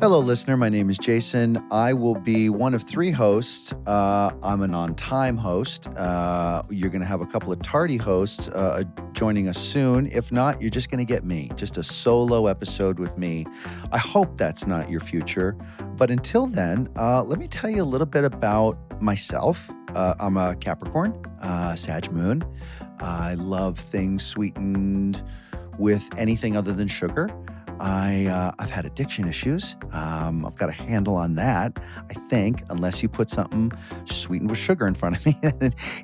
Hello, listener. My name is Jason. I will be one of three hosts. I'm an on-time host. You're going to have a couple of tardy hosts joining us soon. If not, you're just going to get me, just a solo episode with me. I hope that's not your future. But until then, let me tell you a little bit about myself. I'm a Capricorn, Sag Moon. I love things sweetened with anything other than sugar. I've had addiction issues. I've got a handle on that, I think, unless you put something sweetened with sugar in front of me.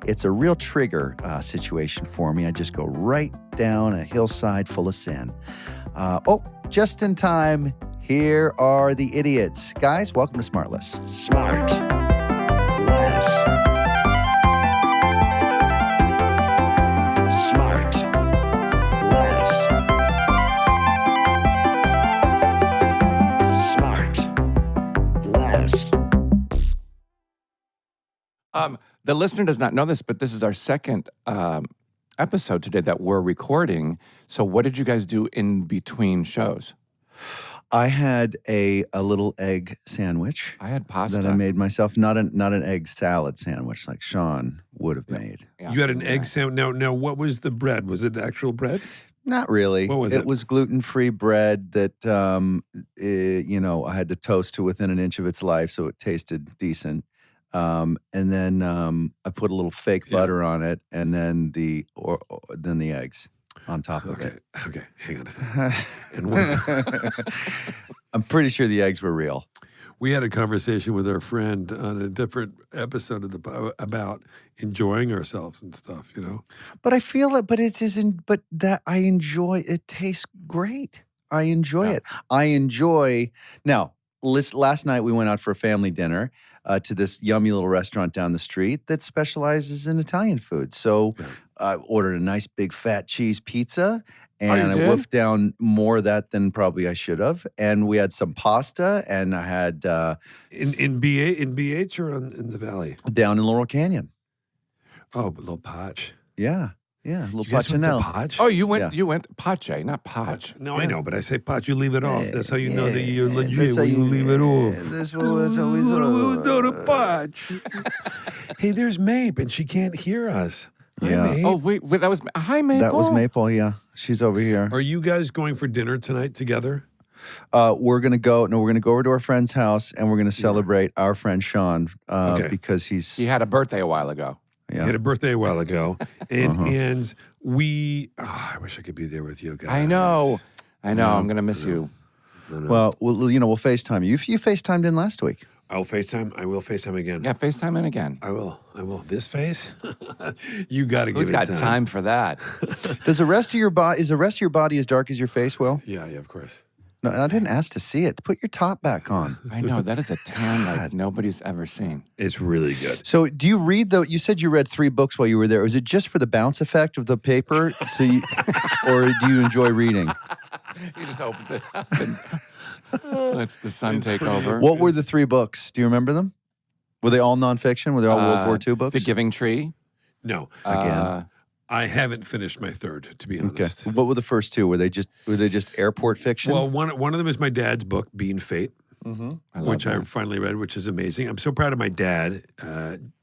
It's a real trigger situation for me. I just go right down a hillside full of sin. Just in time, here are the idiots. Guys, welcome to SmartLess. SmartLess. The listener does not know this, but this is our second episode today that we're recording. So what did you guys do in between shows? I had a little egg sandwich. I had pasta. That I made myself, not an egg salad sandwich like Sean would have made. Yeah. You had an egg sandwich. Now, what was the bread? Was it actual bread? Not really. What was it? It was gluten-free bread that, I had to toast to within an inch of its life, so it tasted decent. And then I put a little fake butter on it, and then the eggs on top of it. Okay, hang on a second. And I'm pretty sure the eggs were real. We had a conversation with our friend on a different episode of about enjoying ourselves and stuff, you know. But I feel it. But it isn't. But that I enjoy. It tastes great. I enjoy it. I enjoy. Now, last night we went out for a family dinner. To this yummy little restaurant down the street that specializes in Italian food. So I ordered a nice big fat cheese pizza, and I wolfed down more of that than probably I should have. And we had some pasta, and I had in BH or in the Valley? Down in Laurel Canyon. Oh, a little Potch. Yeah, a little You guys went to Pachinell. Potch? Oh, you went Pache, not Potch. No, I know, but I say Potch. You leave it off. That's how you know that you're That's legit how when you leave it off. That's what it's always Go to Potch. Hey, there's Mape, and she can't hear us. Hi, Yeah. Mape. Oh, wait, that was hi, Maple. That was Maple. Yeah, she's over here. Are you guys going for dinner tonight together? We're gonna go over to our friend's house, and we're gonna celebrate our friend Sean because he had a birthday a while ago. Yeah. He had a birthday a while ago, and we. Oh, I wish I could be there with you guys. I know. I'm gonna miss you. No. Well, we'll FaceTime you. You FaceTimed in last week. I'll FaceTime. I will FaceTime again. Yeah, FaceTime in again. I will. This face? You got to give Who's it got time. time for that? Is the rest of your body as dark as your face, Will? Yeah, of course. No, I didn't ask to see it. Put your top back on. I know, that is a tan like nobody's ever seen. It's really good. So do you read you said you read 3 books while you were there. Was it just for the bounce effect of the paper? Or do you enjoy reading? He just opens it up and lets the sun take over. What were the 3 books? Do you remember them? Were they all nonfiction? Were they all World War II books? The Giving Tree. No. Again. I haven't finished my third, to be honest. Okay. What were the first 2? Were they just airport fiction? Well, one of them is my dad's book, Being Fate, which I that. finally read, which is amazing. I'm so proud of my dad,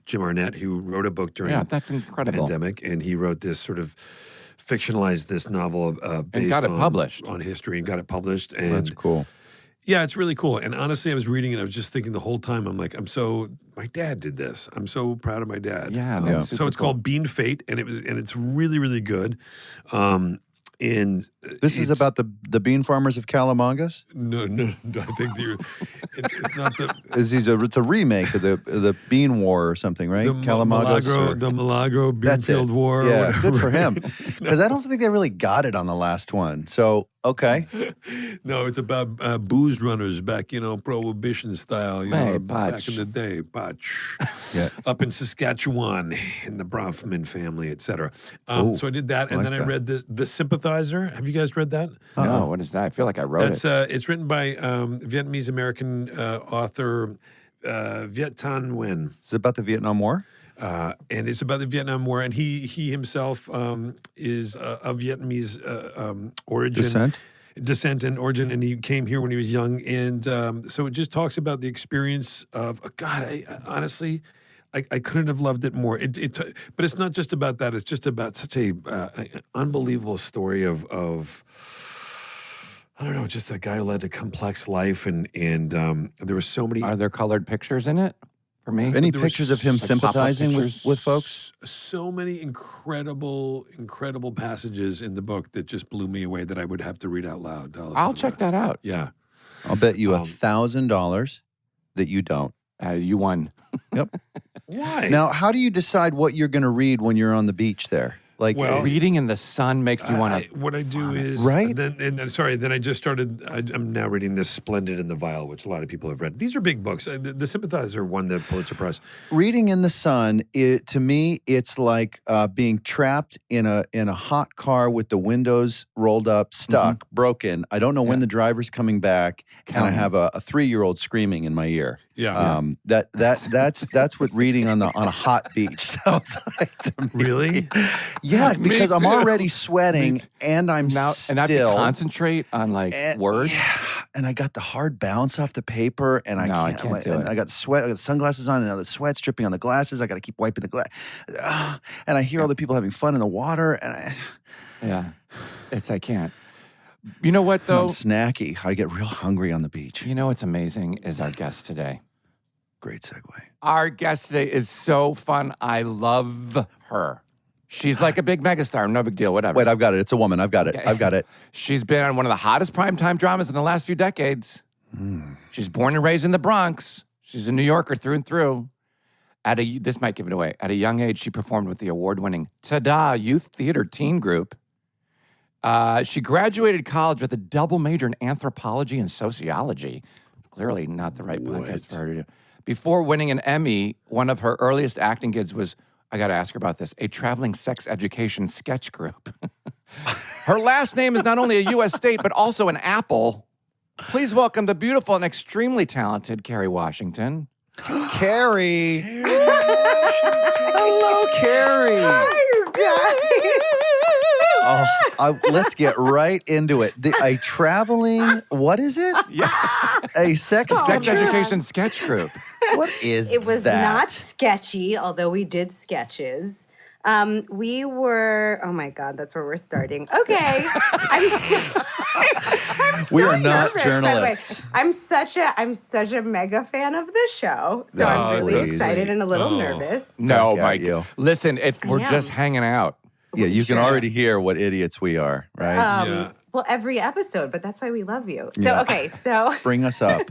Jim Arnett, who wrote a book during that's incredible. the pandemic, and he wrote this sort of fictionalized this novel based and got it published on history and got it published. And that's cool. Yeah, it's really cool. And honestly, I was reading it. I was just thinking the whole time, I'm like, my dad did this. I'm so proud of my dad. Yeah. That's So it's called Being Fate, and it's really, really good. And this is about the bean farmers of Calamangas? No. I think it's not the. It's a remake of the Bean War or something, right? The Calamangas. the Milagro Beanfield War. Yeah, whatever. good for him. Because I don't think they really got it on the last one. So, okay. No, it's about booze runners back, Prohibition style, Hey, back in the day, Potch. Yeah. Up in Saskatchewan, in the Bronfman family, etc. So I did that, and then I read the Sympathizer. Have you guys read that? No, what is that? I feel like I wrote it. It's written by Vietnamese American author Viet Thanh Nguyen. Is it about the Vietnam War? And it's about the Vietnam War, and he himself is of Vietnamese origin. Descent? descent and origin, and he came here when he was young. And so it just talks about the experience of, God, honestly, I couldn't have loved it more. But it's not just about that. It's just about such an unbelievable story of I don't know, just a guy who led a complex life, and there were so many. Are there colored pictures in it for me? Any pictures of him sympathizing with folks? So many incredible passages in the book that just blew me away that I would have to read out loud. I'll check that out. Yeah. I'll bet you $1,000 that you don't. You won. Yep. Why? Now, how do you decide what you're going to read when you're on the beach there? Like, reading in the sun makes me want to. What I do is right. Then I just started. I'm now reading this Splendid in the Vile, which a lot of people have read. These are big books. The Sympathizer won the Pulitzer Prize. Reading in the sun, to me, it's like being trapped in a hot car with the windows rolled up, stuck, broken. I don't know when the driver's coming back, and I have a 3-year-old screaming in my ear. Yeah. That's what reading on a hot beach sounds like to me. Really? Yeah, because I'm already sweating and I'm still. And I have to concentrate on words. Yeah, and I got the hard bounce off the paper, and I can't do it. I got the sweat. I got the sunglasses on, and now the sweat's dripping on the glasses. I got to keep wiping the glass. And I hear all the people having fun in the water, and I can't. You know what though? I'm snacky. I get real hungry on the beach. You know what's amazing is our guest today. Great segue. Our guest today is so fun. I love her. She's like a big megastar. No big deal. Whatever. Wait, I've got it. It's a woman. I've got it. I've got it. She's been on one of the hottest primetime dramas in the last few decades. She's born and raised in the Bronx. She's a New Yorker through and through. This might give it away. At a young age, she performed with the award-winning Ta-Da Youth Theater Teen Group. She graduated college with a double major in anthropology and sociology. Clearly not the right podcast for her to do. Before winning an Emmy, one of her earliest acting gigs was, I got to ask her about this, a traveling sex education sketch group. Her last name is not only a U.S. state, but also an apple. Please welcome the beautiful and extremely talented Kerry Washington. Carrie. Hello, Carrie. Hi, you guys. Let's get right into it. A traveling, what is it? Yes. A sex education sketch group. What is It was that? not sketchy, although we did sketches. We were, oh my God, that's where we're starting. Okay. We are not nervous, journalists. by the way. I'm such a mega fan of the show. So I'm really excited and a little nervous. No, Back at Mike. you. Listen, we're just hanging out. Yeah, you can already hear what idiots we are, right? Well, every episode, but that's why we love you. So, okay, so Bring us up.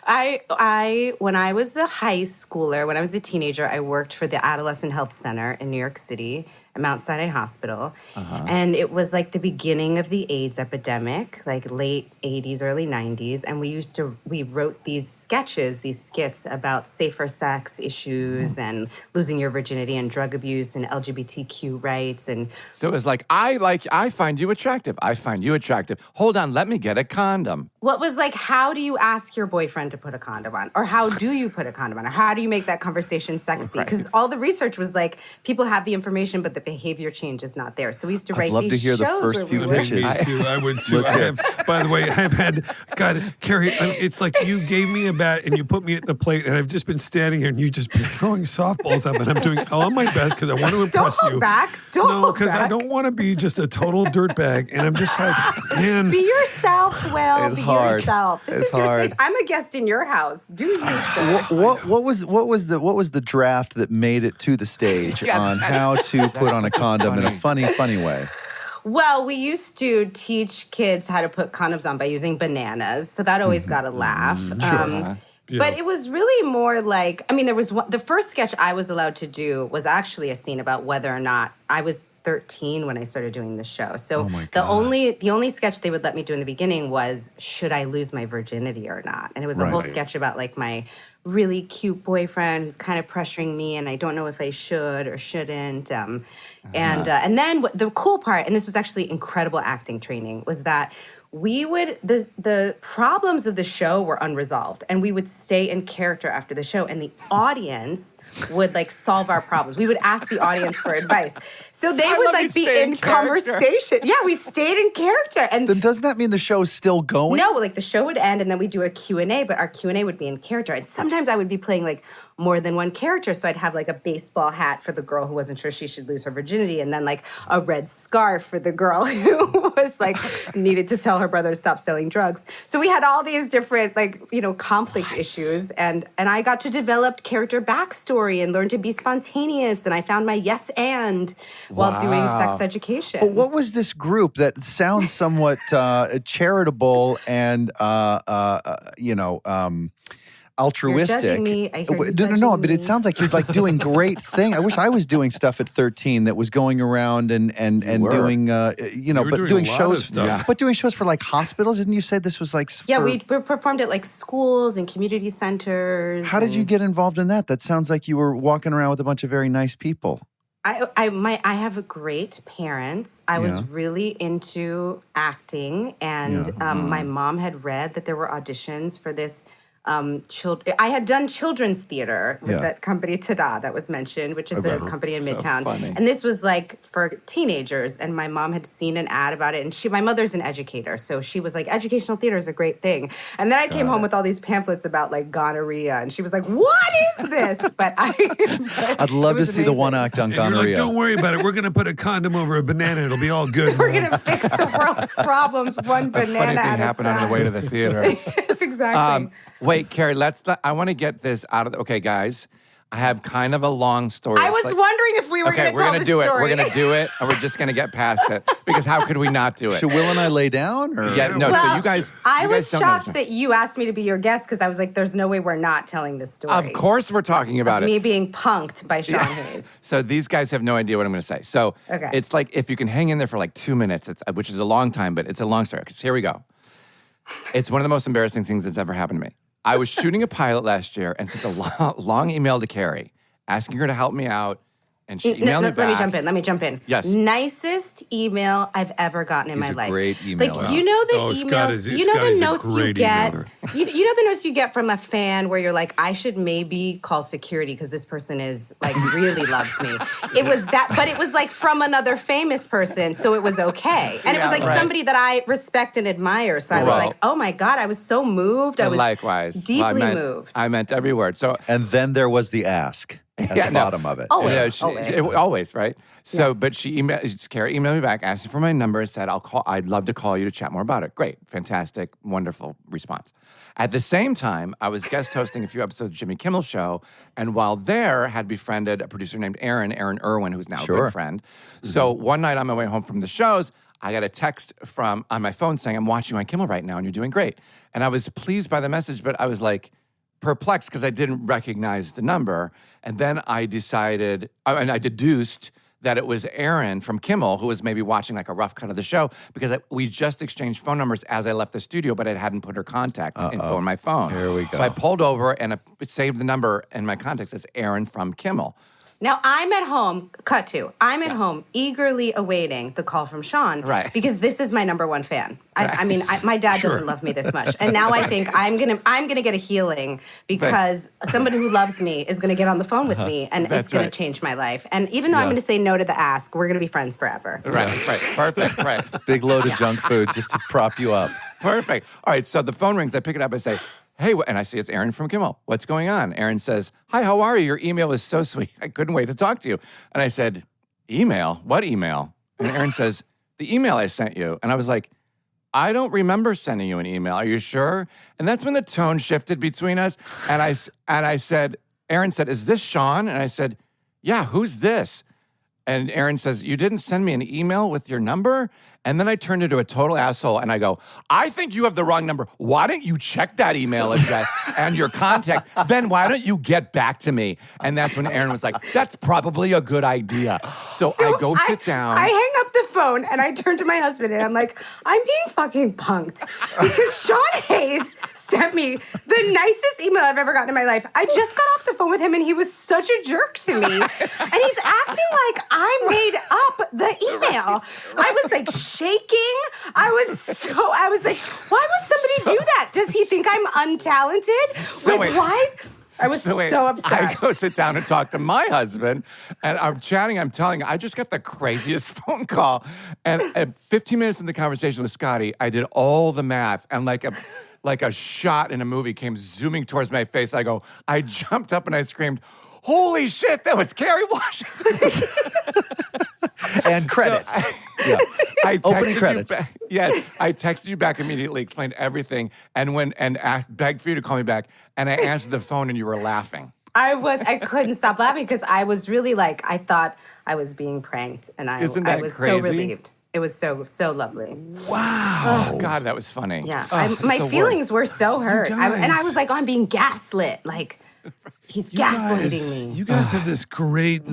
when I was a high schooler, when I was a teenager, I worked for the Adolescent Health Center in New York City at Mount Sinai Hospital. And it was like the beginning of the AIDS epidemic, like late 80s, early 90s. And we wrote these sketches, these skits about safer sex issues and losing your virginity and drug abuse and LGBTQ rights. And So it was like, I find you attractive. I find you attractive. Hold on, let me get a condom. what was like, how do you ask your boyfriend to put a condom on? Or how do you put a condom on? Or how do you make that conversation sexy? Because all the research was like, people have the information, but the behavior change is not there. So we used to write love these to hear the shows first where few we were. pitches. Me too. I would too. By the way, I've had, God, Kerry, it's like you gave me a bat and you put me at the plate, and I've just been standing here and you just been throwing softballs up, and I'm doing all my best because I want to impress Don't hold you. back. Don't No, hold because I back. don't want to be just a total dirtbag, and I'm just like, man. Be yourself, Will. It's Be hard. yourself. This It's is your hard. space. I'm a guest in your house. Do you, sir? What was the draft that made it to the stage on how to put on a condom in a funny way? Well, we used to teach kids how to put condoms on by using bananas, so that always got a laugh. But it was really more like, I mean, the first sketch I was allowed to do was actually a scene about whether or not I was 13 when I started doing the show. So the only sketch they would let me do in the beginning was, should I lose my virginity or not? And it was a whole sketch about like my really cute boyfriend who's kind of pressuring me, and I don't know if I should or shouldn't. And then the cool part, and this was actually incredible acting training, was that the problems of the show were unresolved, and we would stay in character after the show, and the audience would like solve our problems. We would ask the audience for advice. So they would like be in conversation. Yeah, we stayed in character. And then doesn't that mean the show's still going? No, like the show would end and then we'd do a Q&A, but our Q&A would be in character. And sometimes I would be playing like more than one character. So I'd have like a baseball hat for the girl who wasn't sure she should lose her virginity, and then like a red scarf for the girl who was like needed to tell her brother to stop selling drugs. So we had all these different like, conflict issues, and I got to develop character backstory and learn to be spontaneous, and I found my yes and while doing sex education. But what was this group that sounds somewhat charitable and altruistic? You're judging me. I hear you No, but me. it sounds like you're like doing great thing. I wish I was doing stuff at 13 that was going around and doing doing shows. But doing shows for like hospitals. Didn't you say this was like? We performed at like schools and community centers. How did you get involved in that? That sounds like you were walking around with a bunch of very nice people. I have great parents. I was really into acting, and my mom had read that there were auditions for this. I had done children's theater with that company Tada that was mentioned, which is a company in Midtown. Funny. And this was like for teenagers, and my mom had seen an ad about it, and my mother's an educator, so she was like, educational theater is a great thing. And then I came home with all these pamphlets about like gonorrhea, and she was like, what is this? I'd love to see the one act on gonorrhea. You're like, don't worry about it. We're going to put a condom over a banana. It'll be all good. We're going to fix the world's problems one banana Funny thing at a happened time. on the way to the theater. Yes, exactly. Wait, Kerry, I want to get this out of the... Okay, guys, I have kind of a long story. I was wondering if we were going to tell the do story. We're going to do it, and we're just going to get past it. Because how could we not do it? Should Will and I lay down? Or? Yeah, no, so you guys... I was shocked that you asked me to be your guest, because I was like, there's no way we're not telling this story. Of course we're talking about it. Me being punked by Sean Hayes. So these guys have no idea what I'm going to say. So it's like, if you can hang in there for like 2 minutes, which is a long time, but it's a long story. Because here we go. It's one of the most embarrassing things that's ever happened to me. I was shooting a pilot last year and sent a long email to Kerry asking her to help me out. And she emailed me back. Let me jump in. Yes. Nicest email I've ever gotten in my life. Great emailer. Like, you know the emails, the notes you get. You know the notes you get from a fan where you're like, I should maybe call security because this person is like really loves me. It was that, but it was like from another famous person, so it was okay. And it was like somebody that I respect and admire. So I was like, oh my God, I was so moved. I was likewise. deeply moved. I meant every word. So, and then there was the ask. At the bottom of it. Always, right? So, but Kerry emailed me back, asking for my number, and said, I'd love to call you to chat more about it. Great, fantastic, wonderful response. At the same time, I was guest hosting a few episodes of Jimmy Kimmel's show, and while there, had befriended a producer named Aaron Irwin, who's now a good friend. So one night on my way home from the shows, I got a text on my phone saying, I'm watching you on Kimmel right now, and you're doing great. And I was pleased by the message, but I was like, perplexed because I didn't recognize the number. And then I decided, and I deduced that it was Erin from Kimmel who was maybe watching like a rough cut of the show, because we just exchanged phone numbers as I left the studio, but I hadn't put her contact info on my phone. Here we go. So I pulled over and I saved the number in my contacts as Erin from Kimmel. Now, I'm at home, I'm at home eagerly awaiting the call from Sean. Right. Because this is my number one fan. My dad doesn't love me this much. And now I think I'm gonna get a healing because somebody who loves me is gonna get on the phone with me, and it's gonna change my life. And even though I'm gonna say no to the ask, we're gonna be friends forever. Right. Perfect, right. Big load of junk food just to prop you up. Perfect. All right, so the phone rings, I pick it up, I say, hey, and I see it's Erin from Kimmel. What's going on? Erin says, hi, how are you? Your email is so sweet. I couldn't wait to talk to you. And I said, email? What email? And Erin says, the email I sent you. And I was like, I don't remember sending you an email. Are you sure? And that's when the tone shifted between us. And I said, Erin said, is this Sean? And I said, yeah, who's this? And Erin says, you didn't send me an email with your number? And then I turned into a total asshole and I go, I think you have the wrong number. Why don't you check that email address and your contact? Then why don't you get back to me? And that's when Erin was like, that's probably a good idea. So I go sit down. I hang up the phone and I turn to my husband and I'm like, I'm being fucking punked because Sean Hayes sent me the nicest email I've ever gotten in my life. I just got off the phone with him and he was such a jerk to me. And he's acting like I made up the email. I was like shaking. I was like, why would somebody do that? Does he think I'm untalented? Why? I was so upset. I go sit down and talk to my husband, and I'm chatting. I'm telling you, I just got the craziest phone call. And at 15 minutes in the conversation with Scotty, I did all the math, and like a shot in a movie came zooming towards my face. I jumped up and I screamed, "Holy shit, that was Kerry Washington!" And credits. Opening credits. Yes, I texted you back immediately, explained everything, and begged for you to call me back. And I answered the phone, and you were laughing. I couldn't stop laughing because I was really like, I thought I was being pranked, and I was crazy? so relieved. It was so lovely. Wow. Oh, God, that was funny. Yeah. My feelings were so hurt. And I was like, I'm being gaslit. Like, he's gaslighting me. You guys have this great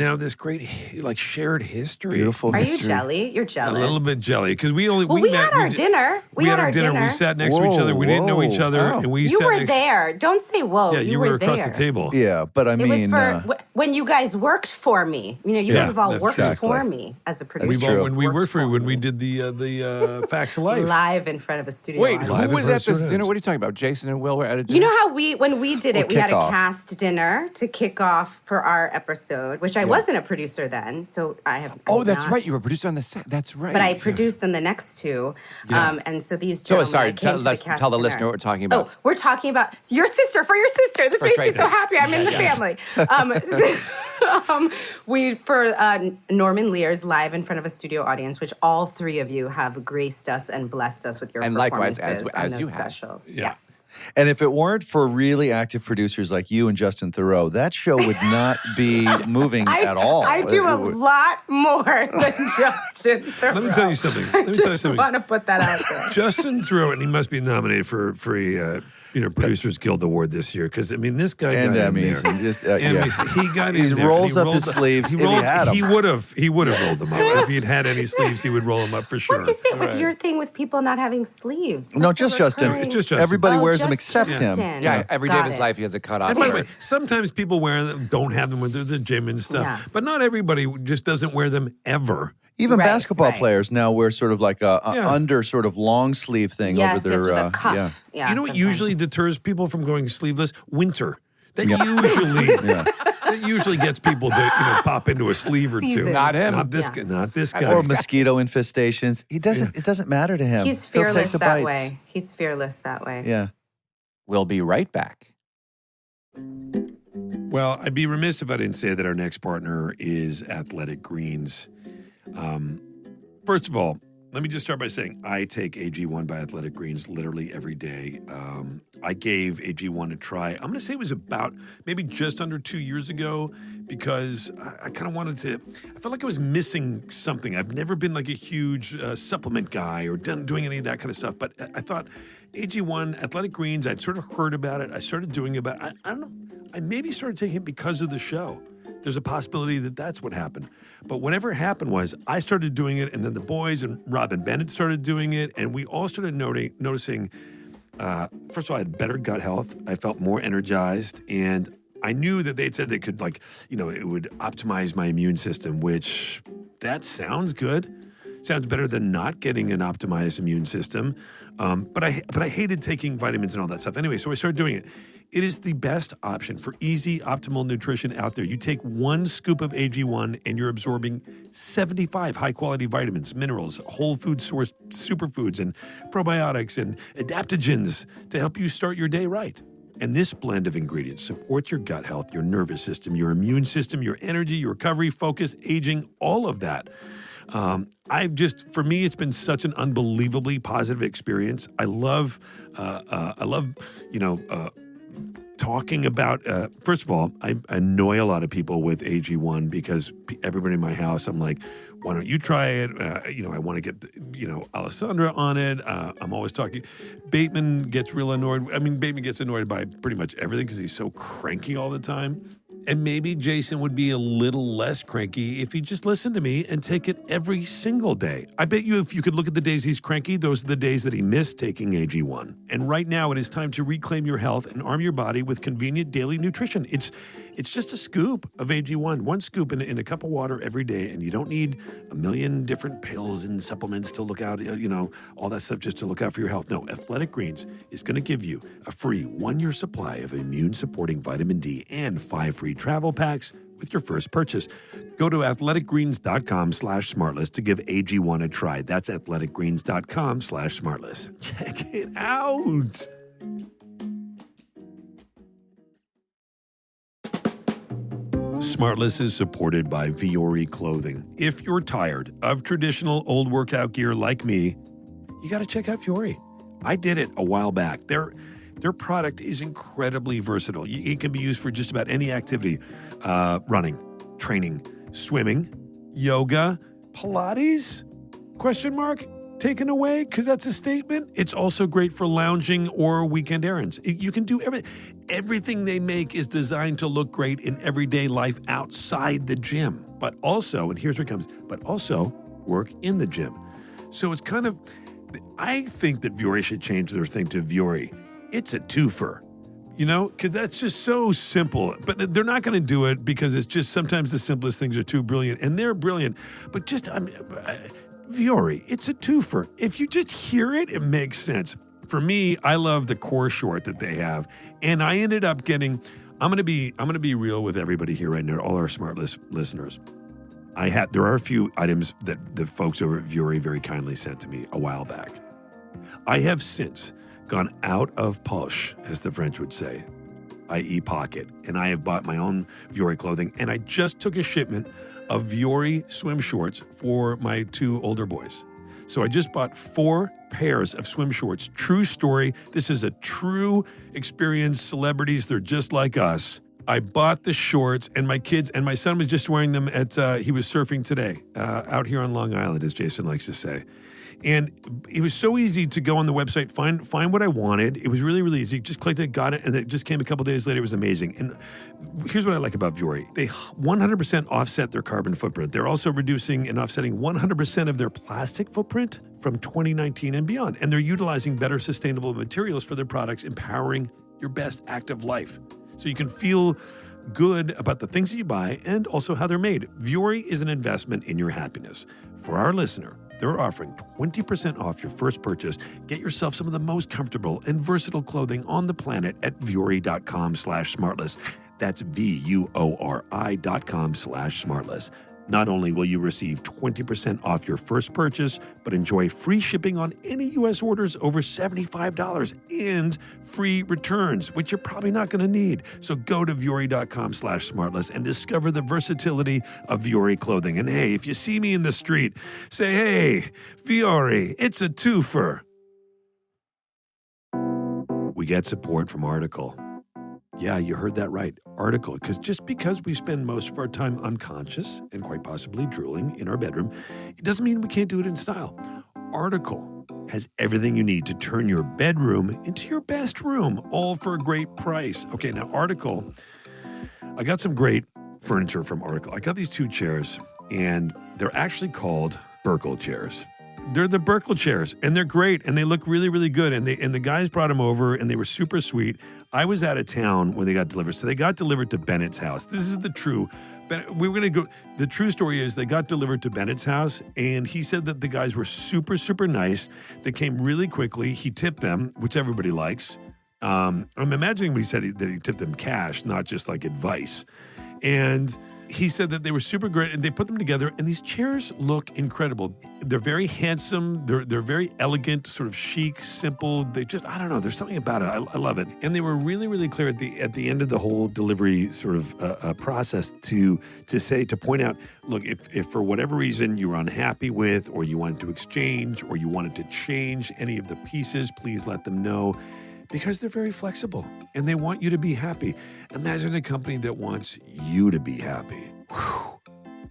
like shared history. Beautiful history. Are you jelly? You're jealous. A little bit jelly because we had our dinner. We had our dinner. We sat next to each other. We didn't know each other, and you were there. Don't say whoa. Yeah, you were across there. the table. Yeah, but I mean, it was for when you guys worked for me. You know, you guys have all worked for me as a producer. When we worked for you, when we did the Facts of Life live in front of a studio. Wait, audience. who was at this dinner? What are you talking about? Jason and Will were at a dinner. You know how when we did it, we had a kickoff. cast dinner to kick off for our episode, which I wasn't a producer then, so I have. Oh, that's right. You were a producer on the set. That's right. But I produced in the next two, and so these So gentlemen. sorry. Tell Tell the listener what we're talking about. Oh, we're talking about your sister. For your sister. This makes me so happy. I'm in the family. We for Norman Lear's live in front of a studio audience, which all three of you have graced us and blessed us with your And likewise, as on you those have. specials. Yeah. and if it weren't for really active producers like you and Justin Theroux, that show would not be moving at all. I do a lot more than Justin Theroux. Let me tell you something. I just want to put that out there. Justin Theroux, and he must be nominated for a Producers Guild Award this year because I mean this guy and got in Emmys. there. And just, He got in there. He rolls and up rolled his sleeves if he had them. He would have rolled them up if he had any sleeves. He would roll them up for sure. What is it with your thing with people not having sleeves? No, That's just so Justin. recurring. It's just Justin. Everybody wears them just except him. Justin. Yeah, every day Got of his it. life he has a cutoff. And by the way, sometimes people wear them, don't have them when they're at the gym and stuff. Yeah. But not everybody just doesn't wear them ever. Even Right, basketball right. players now wear sort of like a Yeah. under sort of long sleeve thing Yes, over their yes, with a cuff. Yeah, You know what sometimes. usually deters people from going sleeveless? Winter. That usually gets people to pop into a sleeve or two. Seasons. Not him. Not this guy. Not this guy. or mosquito infestations. He doesn't. It doesn't matter to him. He's He'll take fearless the that bites. way. He's fearless that way. Yeah. We'll be right back. Well, I'd be remiss if I didn't say that our next partner is Athletic Greens. First of all, let me just start by saying I take AG1 by Athletic Greens literally every day. I gave AG1 a try. I'm going to say it was about maybe just under 2 years ago because I kind of wanted to, I felt like I was missing something. I've never been like a huge supplement guy or doing any of that kind of stuff. But I thought AG1, Athletic Greens, I'd sort of heard about it. I started doing it, but I don't know. I maybe started taking it because of the show. There's a possibility that that's what happened. But whatever happened was I started doing it, and then the boys and Robin Bennett started doing it, and we all started noticing, first of all, I had better gut health. I felt more energized, and I knew that they'd said they could, it would optimize my immune system, which that sounds good. Sounds better than not getting an optimized immune system. But I hated taking vitamins and all that stuff. Anyway, so I started doing it. It is the best option for easy, optimal nutrition out there. You take 1 scoop of AG1 and you're absorbing 75 high-quality vitamins, minerals, whole food sourced superfoods, and probiotics and adaptogens to help you start your day right. And this blend of ingredients supports your gut health, your nervous system, your immune system, your energy, your recovery, focus, aging, all of that. For me, it's been such an unbelievably positive experience. I love, talking about, first of all, I annoy a lot of people with AG1 because everybody in my house, I'm like, why don't you try it? I want to get, Alessandra on it. I'm always talking. Bateman gets real annoyed. I mean, Bateman gets annoyed by pretty much everything because he's so cranky all the time. And maybe Jason would be a little less cranky if he just listened to me and take it every single day. I bet you if you could look at the days he's cranky, those are the days that he missed taking AG1. And right now it is time to reclaim your health and arm your body with convenient daily nutrition. It's just a scoop of AG1, one scoop in a cup of water every day, and you don't need a million different pills and supplements to look out, all that stuff just to look out for your health. No, Athletic Greens is going to give you a free 1-year supply of immune-supporting vitamin D and 5 free travel packs with your first purchase. Go to athleticgreens.com/smartless to give AG1 a try. That's athleticgreens.com/smartless. Check it out. SmartLess is supported by Wondery Clothing. If you're tired of traditional old workout gear like me, you got to check out Wondery. I did it a while back. Their product is incredibly versatile. It can be used for just about any activity. Running, training, swimming, yoga, Pilates? Question mark? Taken away because that's a statement. It's also great for lounging or weekend errands. You can do everything they make is designed to look great in everyday life outside the gym. But also, and here's where it comes, but also work in the gym. So it's kind of, I think that Wondery should change their thing to Wondery. It's a twofer. Because that's just so simple. But they're not going to do it because it's just sometimes the simplest things are too brilliant. And they're brilliant. But just, Wondery, it's a twofer. If you just hear it, it makes sense. For me, I love the core short that they have. And I ended up getting, I'm going to be real with everybody here right now, all our SmartLess listeners. There are a few items that the folks over at Wondery very kindly sent to me a while back. I have since gone out of poche, as the French would say, i.e. pocket, and I have bought my own Wondery clothing, and I just took a shipment of Wondery swim shorts for my 2 older boys. So I just bought 4 pairs of swim shorts. True story. This is a true experience. Celebrities, they're just like us. I bought the shorts, and my kids, and my son was just wearing them he was surfing today, out here on Long Island, as Jason likes to say. And it was so easy to go on the website, find what I wanted. It was really, really easy. Just clicked it, got it, and it just came a couple days later. It was amazing. And here's what I like about Wondery. They 100% offset their carbon footprint. They're also reducing and offsetting 100% of their plastic footprint from 2019 and beyond. And they're utilizing better sustainable materials for their products, empowering your best active life. So you can feel good about the things that you buy and also how they're made. Wondery is an investment in your happiness. For our listener, they're offering 20% off your first purchase. Get yourself some of the most comfortable and versatile clothing on the planet at Wondery.com/smartless. That's VUORI.com/smartless. Not only will you receive 20% off your first purchase, but enjoy free shipping on any U.S. orders over $75 and free returns, which you're probably not going to need. So go to Wondery.com/smartless and discover the versatility of Wondery clothing. And hey, if you see me in the street, say, hey, Wondery, it's a twofer. We get support from Article. Yeah, you heard that right. Article. Because we spend most of our time unconscious and quite possibly drooling in our bedroom, it doesn't mean we can't do it in style. Article has everything you need to turn your bedroom into your best room, all for a great price. Okay, now Article, I got some great furniture from Article. I got these 2 chairs, and they're actually called Burkle chairs. They're the Burkle chairs, and they're great, and they look really, really good. And the guys brought them over, and they were super sweet. I was out of town when they got delivered, so they got delivered to Bennett's house. This is the true. We were going to go. The true story is they got delivered to Bennett's house, and he said that the guys were super, super nice. They came really quickly. He tipped them, which everybody likes. I'm imagining when he said that he tipped them cash, not just like advice. And he said that they were super great, and they put them together, and these chairs look incredible. They're very handsome. They're very elegant, sort of chic, simple. They just, I don't know, there's something about it. I love it. And they were really, really clear at the end of the whole delivery sort of process to point out, look, if for whatever reason you were unhappy with, or you wanted to exchange, or you wanted to change any of the pieces, please let them know. Because they're very flexible and they want you to be happy. Imagine a company that wants you to be happy.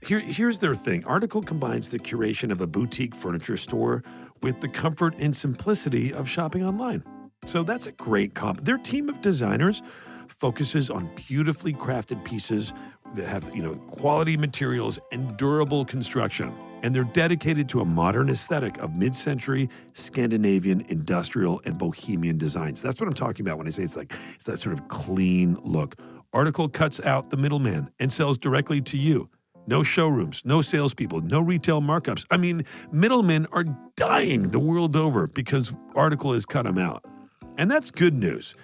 Here's their thing. Article combines the curation of a boutique furniture store with the comfort and simplicity of shopping online. So that's a great comp. Their team of designers focuses on beautifully crafted pieces that have, quality materials and durable construction. And they're dedicated to a modern aesthetic of mid-century Scandinavian industrial and bohemian designs. That's what I'm talking about when I say it's that sort of clean look. Article cuts out the middleman and sells directly to you. No showrooms, no salespeople, no retail markups. I mean, middlemen are dying the world over because Article has cut them out. And that's good news.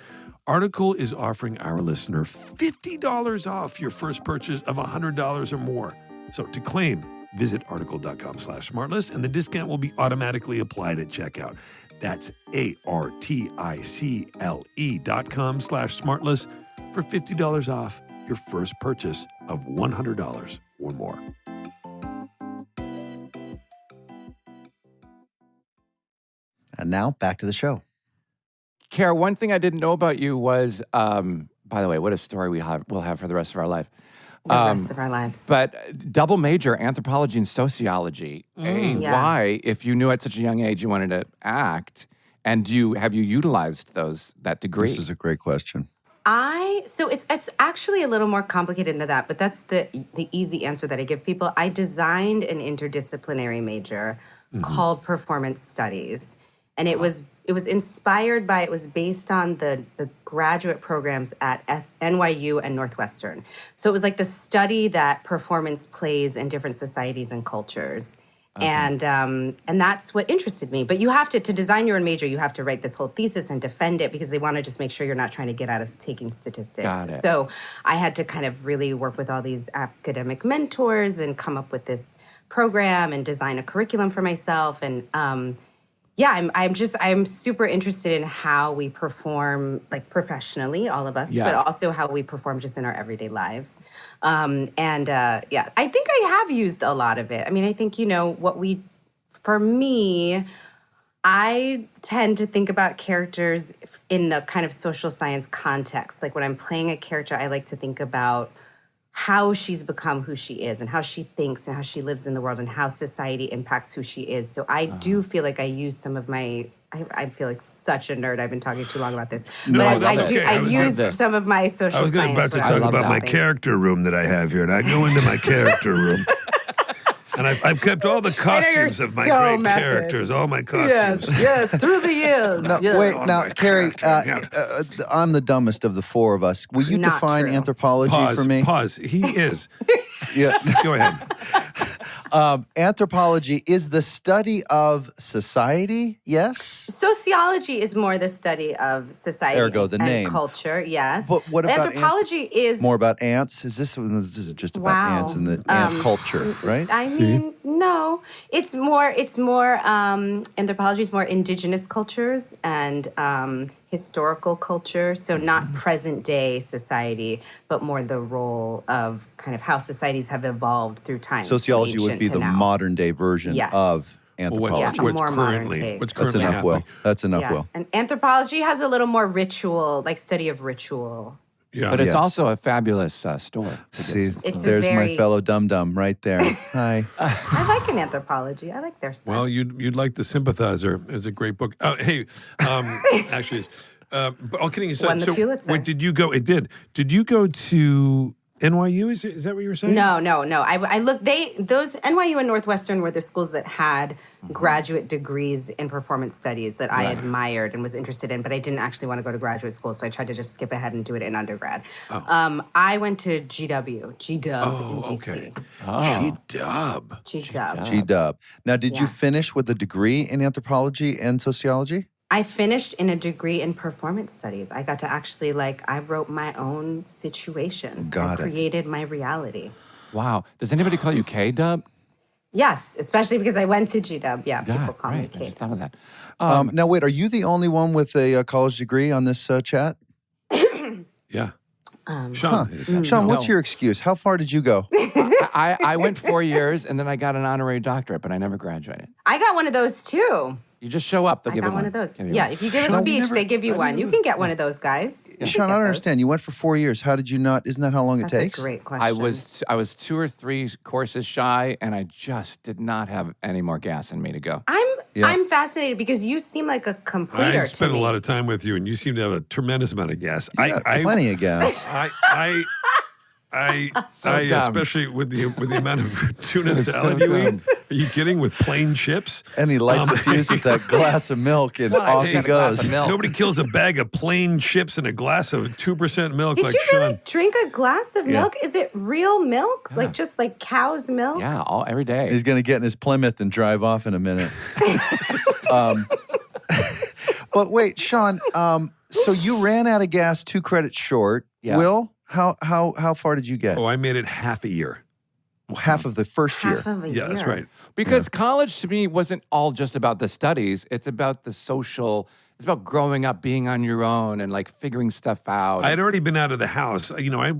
Article is offering our listener $50 off your first purchase of $100 or more. So to claim, visit article.com/smartless, and the discount will be automatically applied at checkout. That's article.com/smartless for $50 off your first purchase of $100 or more. And now back to the show. Kara, one thing I didn't know about you was, by the way, what a story we'll have for the rest of our life. The rest of our lives. But double major, anthropology and sociology. Why, if you knew at such a young age you wanted to act, and have you utilized that degree? This is a great question. So it's actually a little more complicated than that, but that's the easy answer that I give people. I designed an interdisciplinary major called performance studies. And it was based on the graduate programs at NYU and Northwestern. So it was like the study that performance plays in different societies and cultures. Okay. And that's what interested me. But you have to design your own major, you have to write this whole thesis and defend it because they want to just make sure you're not trying to get out of taking statistics. Got it. So I had to kind of really work with all these academic mentors and come up with this program and design a curriculum for myself. And I'm super interested in how we perform, like professionally, all of us, but also how we perform just in our everyday lives. I think I have used a lot of it. I mean, I think, for me, I tend to think about characters in the kind of social science context. Like when I'm playing a character, I like to think about how she's become who she is and how she thinks and how she lives in the world and how society impacts who she is. So I do feel like I use some of my, I feel like such a nerd. I've been talking too long about this. No, but that's okay. I use some of my social science. I was about to talk about my character room that I have here, and I go into my character room. And I've kept all the costumes of my great characters, all my costumes. Yes, through the years. No, yes. Wait, now, Kerry, I'm the dumbest of the four of us. Will you define anthropology for me? Pause. He is. Yeah. Go ahead. Anthropology is the study of society, yes? Sociology is more the study of society Ergo, the and name. Culture, yes. But what about anthropology is more about ants? This is just about ants and the ant culture, right? I mean, no. It's more anthropology is more indigenous cultures and historical culture, so not present day society, but more the role of kind of how societies have evolved through time. Sociology would be the modern day version of anthropology. What's currently That's enough, happening. Will. That's enough, Will. And anthropology has a little more ritual, like study of ritual. Yeah. But it's also a fabulous store. See, It's there's my very- fellow dum-dum right there. Hi. I like an anthropology. I like their stuff. Well, you'd like The Sympathizer. It's a great book. Actually, but all kidding aside, Won the Pulitzer. wait, did you go? It did. Did you go to NYU? Is that what you were saying? No. I looked. Those NYU and Northwestern were the schools that had graduate degrees in performance studies that I admired and was interested in, but I didn't actually want to go to graduate school, so I tried to just skip ahead and do it in undergrad. I went to GW in DC. Okay. GW. G-dub. Now, did you finish with a degree in anthropology and sociology? I finished in a degree in performance studies. I got to actually, I wrote my own situation. I created my reality. Wow. Does anybody call you K-Dub? Yes, especially because I went to GW. Yeah, people call me Kate. I just thought of that. Now, wait, are you the only one with a college degree on this chat? Yeah. Sean is. Sean, what's your excuse? How far did you go? I went 4 years and then I got an honorary doctorate, but I never graduated. I got one of those too. You just show up. They'll I give got you one of those. Give you Yeah, one. if you give a Sean, speech, they give you I one. never- You can get one of those, guys. You can Sean, I get don't those. understand. You went for 4 years. How did you not? Isn't that how long That's it takes? a great question. I was 2 or 3 courses shy, and I just did not have any more gas in me to go. I'm fascinated because you seem like a completer I spent to me. a lot of time with you, and you seem to have a tremendous amount of gas. Yeah, plenty of gas. I dumb. especially with the amount of tuna So salad you dumb. eat. Are you kidding? With plain chips? And he lights the fuse with that glass of milk, and off I he got a glass goes. of milk. Nobody kills a bag of plain chips and a glass of 2% milk Did like you really Sean. drink a glass of milk? Is it real milk? Like just like cow's milk? Yeah, every day. He's going to get in his Plymouth and drive off in a minute. But wait, Sean. So you ran out of gas 2 credits short. Yeah. Will, how far did you get? Oh, I made it half a year. Half of the first year. Half of a Yeah, year. that's right. Because college to me wasn't all just about the studies. It's about the social. It's about growing up, being on your own, and like figuring stuff out. I had already been out of the house. You know, I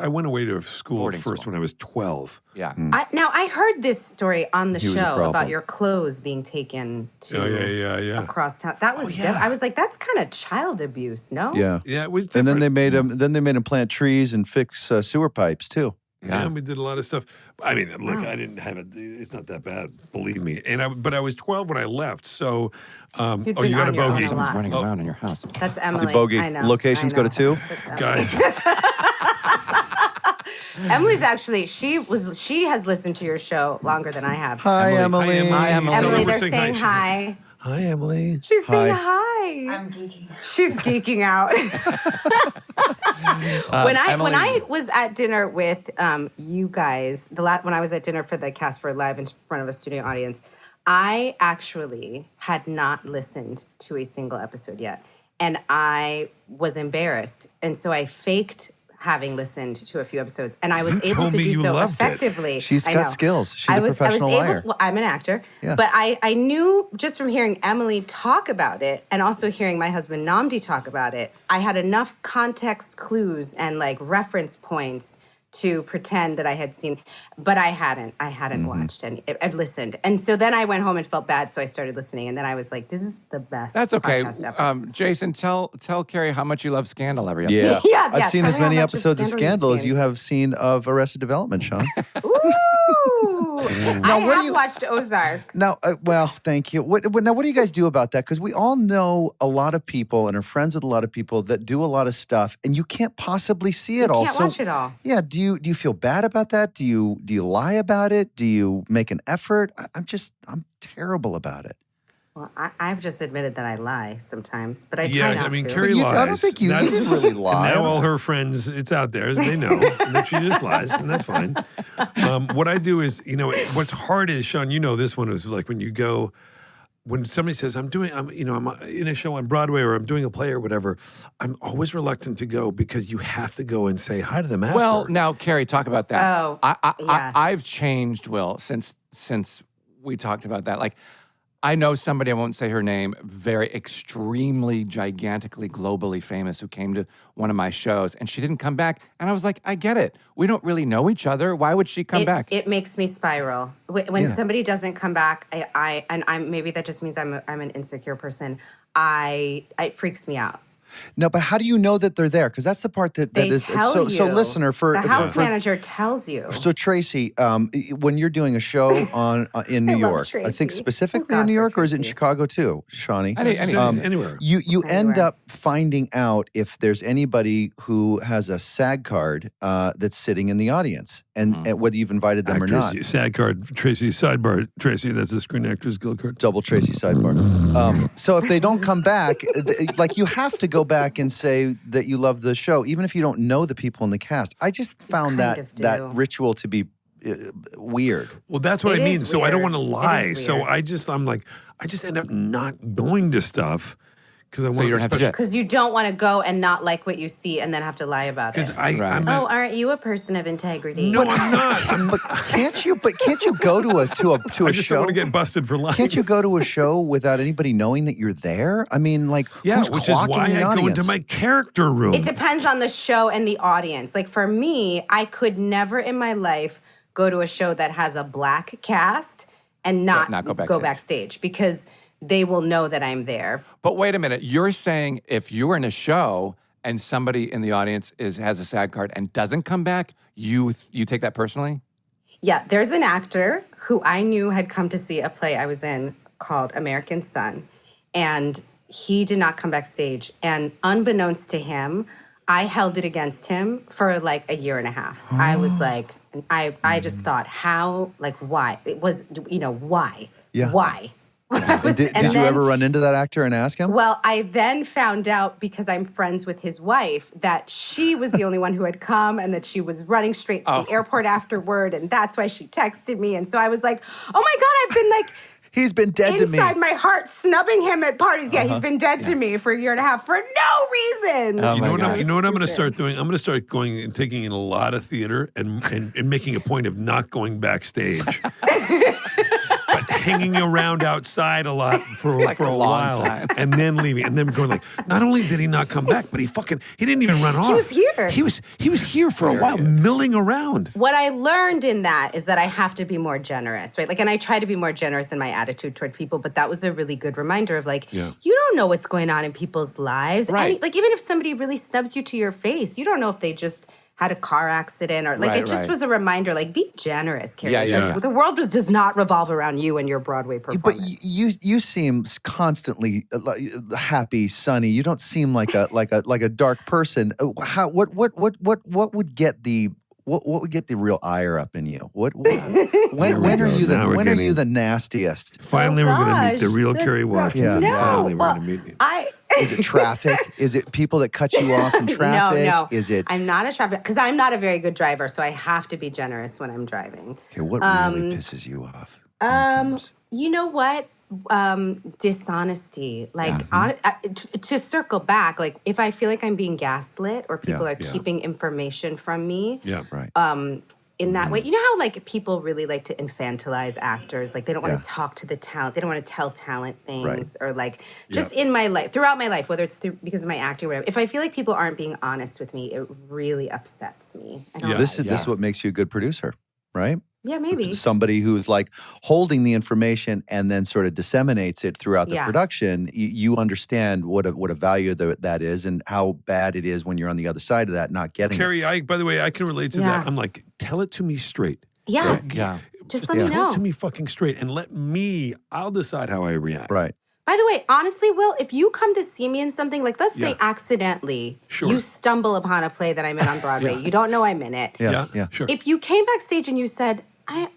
went away to school Boarding first school. when I was 12. Yeah. Now, I heard this story on the He was a show problem. about your clothes being taken to Oh, yeah. across town. That was yeah. I was like, that's kind of child abuse, no? Yeah. Yeah, it was And then different. they made him plant trees and fix sewer pipes too. Yeah, we did a lot of stuff. I mean, look, I didn't have it. It's not that bad, believe me. But I was 12 when I left. So, You'd you been got a on your own bogey, a Someone's lot. running around in your house. That's Emily. The bogey I know. locations I go to know. 2. That's Emily. guys. Emily's actually she has listened to your show longer than I have. Hi, Emily. Emily. Hi, Emily. Emily, We're they're saying saying hi. hi. Hi, Emily. She's saying Hi. hi. I'm geeking. She's geeking out. when Emily- I was at dinner with you guys, when I was at dinner for the Cast for Live in front of a studio audience, I actually had not listened to a single episode yet, and I was embarrassed, and so I faked having listened to a few episodes, and I was You able told to me do you so loved it. effectively. She's I got know. skills. She's a professional liar. Well, I'm an actor, Yeah. but I knew just from hearing Emily talk about it and also hearing my husband Namdi talk about it, I had enough context clues and like reference points to pretend that I had seen, but I hadn't watched and I'd listened. And so then I went home and felt bad, so I started listening, and then I was like, this is the best. That's okay. podcast ever. Jason, tell Kerry how much you love Scandal every episode. Yeah. Yeah, I've seen tell as me how many much of episodes of Scandal you've Scandal as seen. you have seen of Arrested Development, Sean. Ooh. I what do have you- watched Ozark. Now, well, thank you. What do you guys do about that? Because we all know a lot of people and are friends with a lot of people that do a lot of stuff, and you can't possibly see it all. Can't So, watch it all. yeah, do you feel bad about that? Do you lie about it? Do you make an effort? I'm terrible about it. Well, I've just admitted that I lie sometimes, but I try Yeah, not I mean, to. Kerry you- lies. I don't think you That's- didn't really lie. And now all her friends, it's out there. They know that she just lies, and that's fine. What I do is, what's hard is, Sean, you know this one is like when you go, when somebody says, I'm in a show on Broadway or I'm doing a play or whatever, I'm always reluctant to go because you have to go and say hi to them after. Well, now, Kerry, talk about that. Oh, yes. I've changed, Will, since we talked about that. Like, I know somebody, I won't say her name, very extremely, gigantically, globally famous who came to one of my shows, and she didn't come back. And I was like, I get it. We don't really know each other. Why would she come back? It makes me spiral when somebody doesn't come back. I'm maybe that just means I'm an insecure person. It freaks me out. No, but how do you know that they're there? Because that's the part that They is tell so. you. So, listener, The house manager tells you. So Tracy, when you're doing a show in New I love York, I think Tracy. specifically Oh, in New God, York, for or is it in Tracy. Chicago too, Shawnee? Anywhere. You end Anywhere. up finding out if there's anybody who has a SAG card that's sitting in the audience, and whether you've invited them or not. SAG card, Tracy, sidebar, Tracy, that's the Screen Actors Guild card. Double Tracy sidebar. So if they don't come back, like you have to go back and say that you love the show, even if you don't know the people in the cast. I just found kind of do. that ritual to be weird. Well, that's what It I mean. is So I don't want weird. to It lie. is So weird. I just end up not going to stuff because I want you don't have to do it. Because you don't want to go and not like what you see and then have to lie about it. Because I'm Oh, aren't you a person of integrity? no, I'm not. But can't you go to a I just don't show? want to get busted for lying. Can't you go to a show without anybody knowing that you're there? I mean, like, Yeah, who's which is clocking why the I audience? go into my character room. It depends on the show and the audience. Like for me, I could never in my life go to a show that has a black cast and not go go backstage. backstage because they will know that I'm there. But wait a minute. You're saying if you're in a show and somebody in the audience has a SAG card and doesn't come back, you take that personally? Yeah, there's an actor who I knew had come to see a play I was in called American Son, and he did not come backstage. And unbeknownst to him, I held it against him for like a year and a half. I was like, I just thought, how, like, why? It was, why? Yeah. Why? Did you ever run into that actor and ask him? Well, I then found out, because I'm friends with his wife, that she was the only one who had come and that she was running straight to the airport afterward. And that's why she texted me. And so I was like, oh my God, I've been like, he's been dead to me. Inside my heart, snubbing him at parties. Yeah, he's been dead to me for a year and a half for no reason. Oh You know what I'm going to Stupid. start doing? I'm going to start going and taking in a lot of theater and making a point of not going backstage. But hanging around outside a lot for Like a a long while time. and then leaving and then going like, not only did he not come back, but he didn't even run off. was here. He was here for a while, milling around. What I learned in that is that I have to be more generous, right? Like, and I try to be more generous in my attitude toward people, but that was a really good reminder of like, you don't know what's going on in people's lives. Right. Like, even if somebody really snubs you to your face, you don't know if they just had a car accident or like, Right, it just right. was a reminder, like, be generous, Kerry. Yeah. The world just does not revolve around you and your Broadway But performance. you seem constantly happy, sunny. You don't seem like a dark person. What would get the what would get the real ire up in you? When are you the nastiest? Finally, we're going to meet the gosh, real that's Kerry so- Washington. No, Finally, we're well, going to meet you. Is it traffic? Is it people that cut you off in traffic? No. Is it? I'm not a traffic, because I'm not a very good driver, so I have to be generous when I'm driving. Okay, what really pisses you off? You know what? Dishonesty. Like, to circle back, like, if I feel like I'm being gaslit or people are keeping information from me, Yeah. Right. in that way, you know how, like, people really like to infantilize actors? Like, they don't want Yeah. to talk to the talent. They don't want to tell talent things. Right. Or, like, just in my life, throughout my life, whether it's because of my acting or whatever, if I feel like people aren't being honest with me, it really upsets me. I don't This like is it. what makes you a good producer, right? Yeah, maybe. Somebody who's like holding the information and then sort of disseminates it throughout the Yeah. production. You understand what a value that is and how bad it is when you're on the other side of that, not getting it. Kerry, by the way, I can relate to Yeah. that. I'm like, tell it to me straight. Yeah. Yeah. Just let me Tell know. it to me fucking straight and I'll decide how I react. Right. By the way, honestly, Will, if you come to see me in something, like, let's say accidentally, Sure. you stumble upon a play that I'm in on Broadway, you don't know I'm in it. Yeah. Sure. If you came backstage and you said,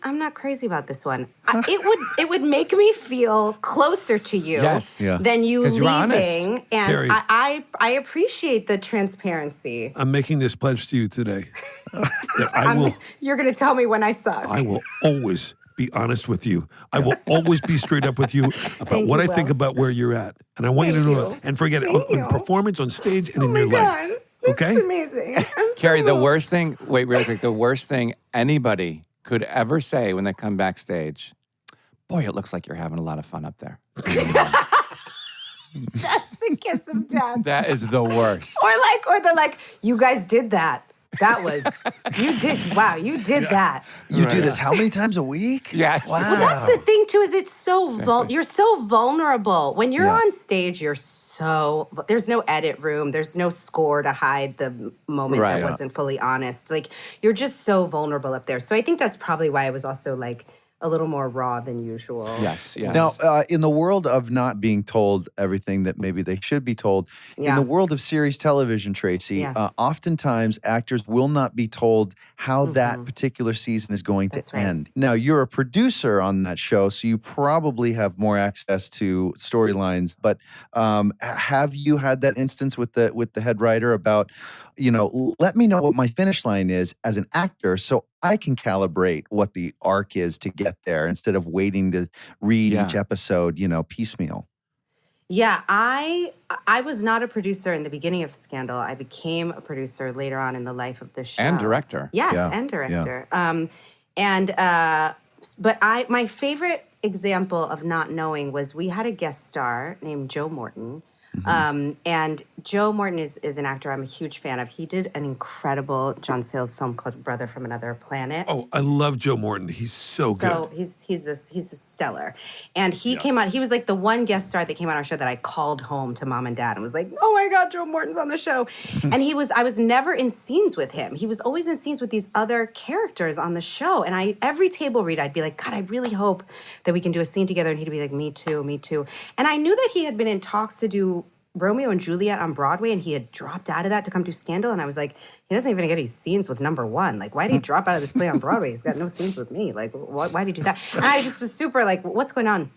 I'm not crazy about this one, it would make me feel closer to you Yes. Yeah. than you 'Cause you're honest. leaving. And Carrie. I appreciate the transparency. I'm making this pledge to you today that I You're going to tell me when I suck. will always be honest with you. I will always be straight up with you about Thank what you, I think Will. about where you're at. And I want you to Thank know you. that. And forget it. Thank On you. performance, on stage, and Oh in my your God. life. This Okay? is amazing. I'm so Kerry, the moved. worst thing, wait, real quick, the worst thing anybody could ever say when they come backstage, boy, it looks like you're having a lot of fun up there. That's the kiss of death. That is the worst. Or they're like, you guys did that. That was, you did that. You do this how many times a week? Yes. Wow. That's the thing too, is it's so you're so vulnerable. When you're Yeah. on stage, there's no edit room, there's no score to hide the moment Right. that wasn't fully honest. Like, you're just so vulnerable up there. So I think that's probably why I was also like a little more raw than usual. Yes. Now, in the world of not being told everything that maybe they should be told, in Yeah. the world of series television, Tracy, Yes. oftentimes actors will not be told how that particular season is going That's to right. end. Now, you're a producer on that show, so you probably have more access to storylines. But have you had that instance with the head writer about, let me know what my finish line is as an actor, so I can calibrate what the arc is to get there instead of waiting to read each episode, piecemeal. Yeah, I was not a producer in the beginning of Scandal. I became a producer later on in the life of the show. And director. Yes, Yeah, and director. But my favorite example of not knowing was we had a guest star named Joe Morton, And Joe Morton is an actor I'm a huge fan of. He did an incredible John Sayles film called Brother from Another Planet. Oh, I love Joe Morton. He's so good. He's a stellar. And he came out, he was like the one guest star that came on our show that I called home to mom and dad and was like, oh my God, Joe Morton's on the show. And I was never in scenes with him. He was always in scenes with these other characters on the show. And every table read, I'd be like, God, I really hope that we can do a scene together. And he'd be like, me too, me too. And I knew that he had been in talks to do Romeo and Juliet on Broadway, and he had dropped out of that to come do Scandal. And I was like, he doesn't even get any scenes with number one. Like, why did he drop out of this play on Broadway? He's got no scenes with me. Like, why did he do that? And I just was super like, what's going on?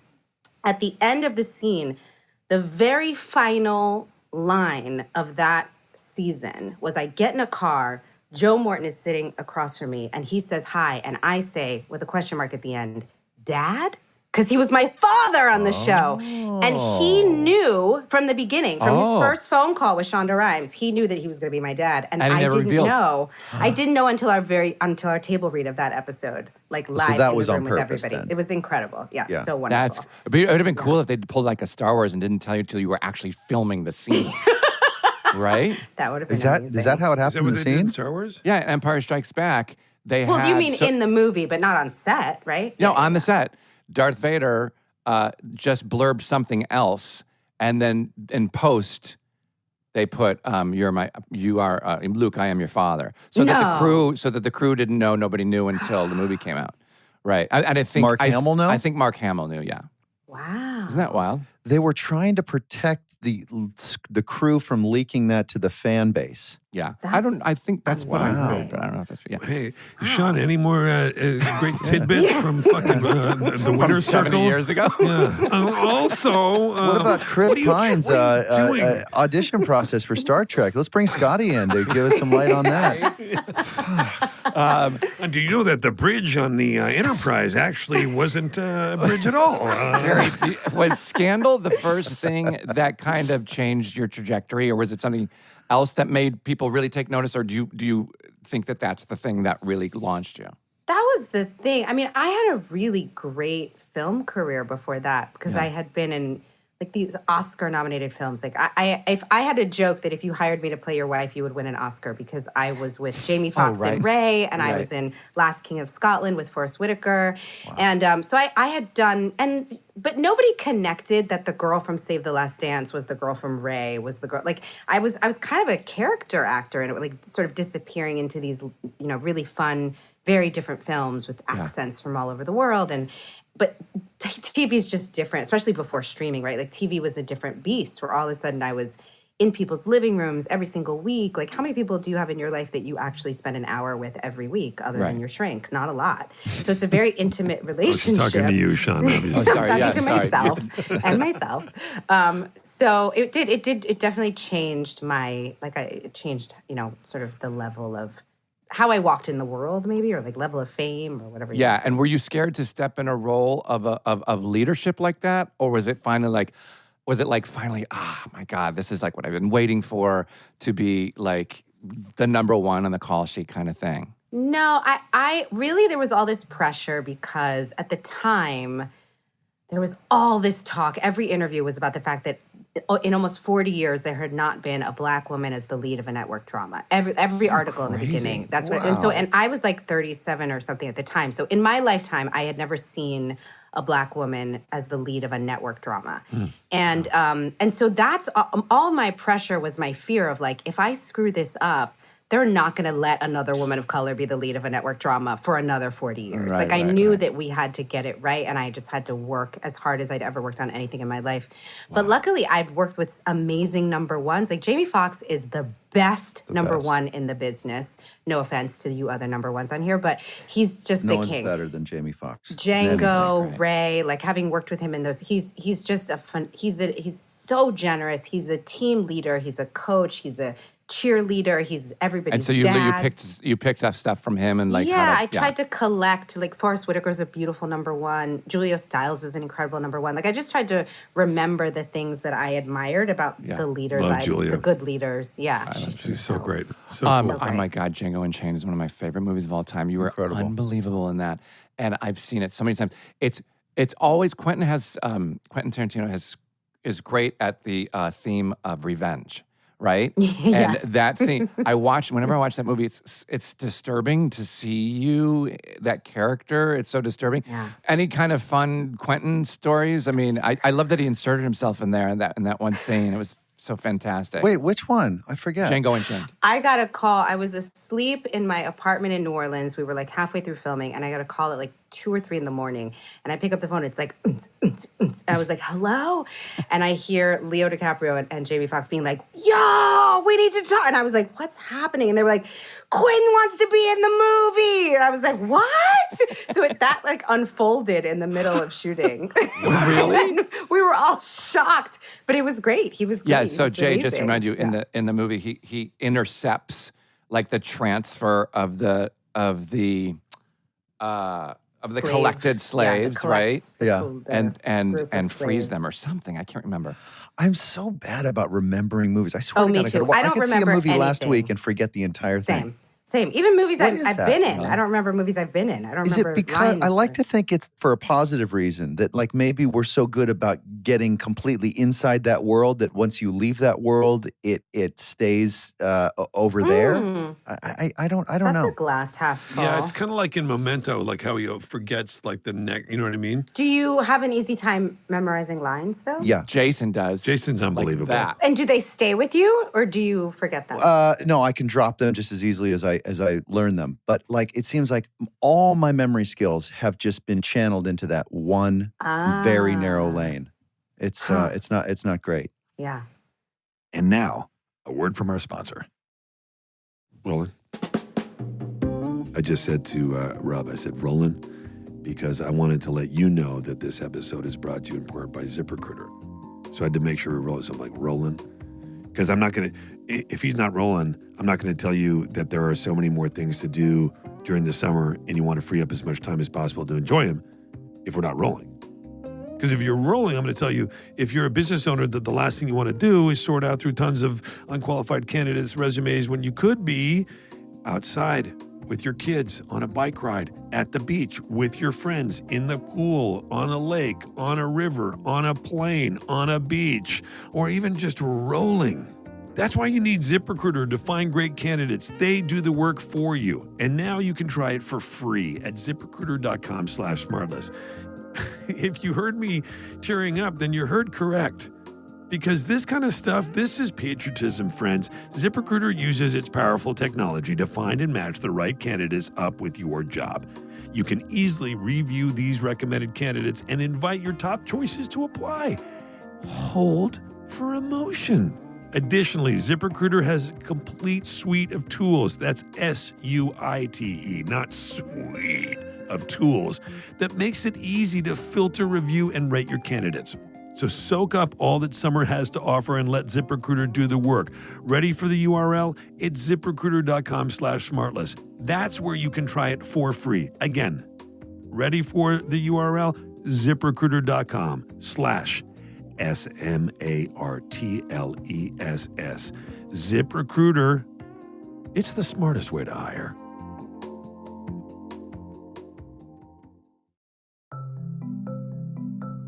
At the end of the scene, the very final line of that season was I get in a car, Joe Morton is sitting across from me, and he says hi, and I say, with a question mark at the end, Dad? Because he was my father on the show. And he knew from the beginning, from his first phone call with Shonda Rhimes, he knew that he was going to be my dad. And I didn't know. I didn't know until our table read of that episode, like live in the room with everybody. Then. It was incredible. Yeah, so wonderful. It would have been cool if they pulled like a Star Wars and didn't tell you until you were actually filming the scene. Right? That would have been amazing. Is that how it happened in the scene? Star Wars? Yeah, Empire Strikes Back. Well, you mean in the movie, but not on set, right? No, on the set. Darth Vader just blurbed something else, and then in post, they put you are Luke, I am your father. So that the crew didn't know, nobody knew until the movie came out. Right. And I think Mark Hamill knew? I think Mark Hamill knew, yeah. Wow. Isn't that wild? They were trying to protect the crew from leaking that to the fan base. Yeah. I think that's what I heard, but I don't know if that's true. Yeah. Hey, Sean, any more great tidbits from fucking the Winter Circle? 70 years ago? Yeah. Also, what about Chris Pine's audition process for Star Trek? Let's bring Scotty in to give us some light on that. Do you know that the bridge on the Enterprise actually wasn't a bridge at all? Kerry, was Scandal the first thing that kind of changed your trajectory, or was it something else that made people really take notice, or do you think that that's the thing that really launched you? That was the thing. I mean, I had a really great film career before that because I had been in like these Oscar-nominated films. Like if I had a joke that if you hired me to play your wife, you would win an Oscar because I was with Jamie Foxx and Ray, and I was in Last King of Scotland with Forrest Whitaker, and so I had done but nobody connected that the girl from Save the Last Dance was the girl from Ray, was the girl. Like I was kind of a character actor, and it was like sort of disappearing into these really fun, very different films with accents from all over the world. But TV is just different, especially before streaming, right? Like TV was a different beast where all of a sudden I was in people's living rooms every single week. Like how many people do you have in your life that you actually spend an hour with every week other than your shrink? Not a lot. So it's a very intimate relationship. Talking to you, Sean. I'm talking to myself and myself. So it definitely changed it changed, sort of the level of how I walked in the world, maybe, or like level of fame or whatever. Yeah, and were you scared to step in a role of leadership like that, or was it finally finally, my God, this is like what I've been waiting for to be like the number one on the call sheet kind of thing? No, I really, there was all this pressure because at the time there was all this talk. Every interview was about the fact that in almost 40 years, there had not been a Black woman as the lead of a network drama. Every article in the beginning. That's what. And I was like 37 or something at the time. So in my lifetime, I had never seen a Black woman as the lead of a network drama. And so that's all my pressure was my fear of like, if I screw this up, they're not going to let another woman of color be the lead of a network drama for another 40 years. I knew that we had to get it right, and I just had to work as hard as I'd ever worked on anything in my life. But luckily, I'd worked with amazing number ones. Like Jamie Foxx is the best number one in the business. No offense to you other number ones on here, but he's just the king. No one's better than Jamie Foxx. Django, Ray, like having worked with him in those, he's just he's so generous. He's a team leader. He's a coach. He's a cheerleader. He's everybody's dad. And so you picked up stuff from him and like I tried to collect, like Forrest Whitaker's a beautiful number one. Julia Stiles was an incredible number one. Like I just tried to remember the things that I admired about the leaders, the good leaders. Yeah, she's so great. So great. Oh my God, Django Unchained is one of my favorite movies of all time. You were unbelievable in that, and I've seen it so many times. It's always Quentin Tarantino has is great at the theme of revenge, right? Yes. And that thing, whenever I watch that movie, it's disturbing to see you, that character. It's so disturbing. Yeah. Any kind of fun Quentin stories? I mean, I love that he inserted himself in there in that one scene. It was so fantastic. Wait, which one? I forget. Django Unchained. I got a call. I was asleep in my apartment in New Orleans. We were like halfway through filming, and I got a call at like 2 or 3 in the morning. And I pick up the phone. It's like, and I was like, hello? And I hear Leo DiCaprio and Jamie Foxx being like, yo, we need to talk. And I was like, what's happening? And they were like, Quentin wants to be in the movie. And I was like, what? So that like unfolded in the middle of shooting. Really? We were all shocked, but it was great. He was great. Yeah, He so was Jay, amazing. just to remind you, in the movie, he intercepts like the transfer of the collected slaves, right? And frees them or something. I can't remember. I'm so bad about remembering movies. I swear Oh, to me God, too. I don't could see a remember movie last anything. week and forget the entire thing. Same. Even movies What is I've that? been in. I don't remember movies I've been in. I don't Is remember it because lines I like or- to think it's for a positive reason that like maybe we're so good about getting completely inside that world that once you leave that world, it stays over there. I don't That's know. a glass half full. Yeah, it's kind of like in Memento, like how he forgets like the neck. You know what I mean? Do you have an easy time memorizing lines though? Yeah. Jason does. Jason's unbelievable. Like that. And do they stay with you or do you forget them? No, I can drop them just as easily as I learn them. But like it seems like all my memory skills have just been channeled into that one very narrow lane. It's not great. Yeah. And now, a word from our sponsor. Roland. I just said to Rob, I said, Roland, because I wanted to let you know that this episode is brought to you in part by ZipRecruiter. So I had to make sure we roll. So I'm like, Roland, because I'm not going to, if he's not rolling, I'm not going to tell you that there are so many more things to do during the summer and you want to free up as much time as possible to enjoy them if we're not rolling. Because if you're rolling, I'm going to tell you, if you're a business owner, that the last thing you want to do is sort out through tons of unqualified candidates' resumes when you could be outside with your kids, on a bike ride, at the beach, with your friends, in the pool, on a lake, on a river, on a plane, on a beach, or even just rolling. That's why you need ZipRecruiter to find great candidates. They do the work for you. And now you can try it for free at ZipRecruiter.com/SmartLess. If you heard me tearing up, then you heard correct. Because this kind of stuff, this is patriotism, friends. ZipRecruiter uses its powerful technology to find and match the right candidates up with your job. You can easily review these recommended candidates and invite your top choices to apply. Hold for emotion. Additionally, ZipRecruiter has a complete suite of tools. That's SUITE, not sweet, of tools that makes it easy to filter, review, and rate your candidates. So soak up all that summer has to offer and let ZipRecruiter do the work. Ready for the URL? It's ZipRecruiter.com/SmartLess. That's where you can try it for free. Again, ready for the URL? ZipRecruiter.com/SMARTLESS. ZipRecruiter, it's the smartest way to hire.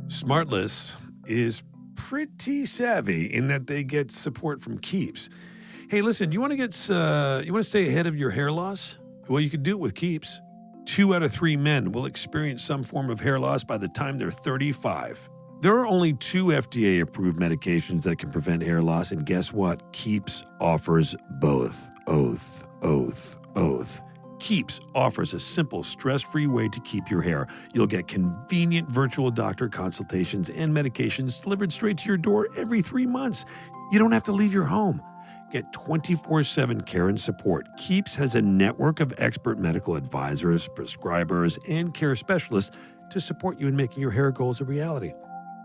SmartLess is pretty savvy in that they get support from Keeps. Hey, listen, you want to stay ahead of your hair loss? Well, you can do it with Keeps. 2 out of 3 men will experience some form of hair loss by the time they're 35. There are only 2 FDA-approved medications that can prevent hair loss, and guess what? Keeps offers both. Oath. Keeps offers a simple, stress-free way to keep your hair. You'll get convenient virtual doctor consultations and medications delivered straight to your door every 3 months. You don't have to leave your home. Get 24/7 care and support. Keeps has a network of expert medical advisors, prescribers, and care specialists to support you in making your hair goals a reality.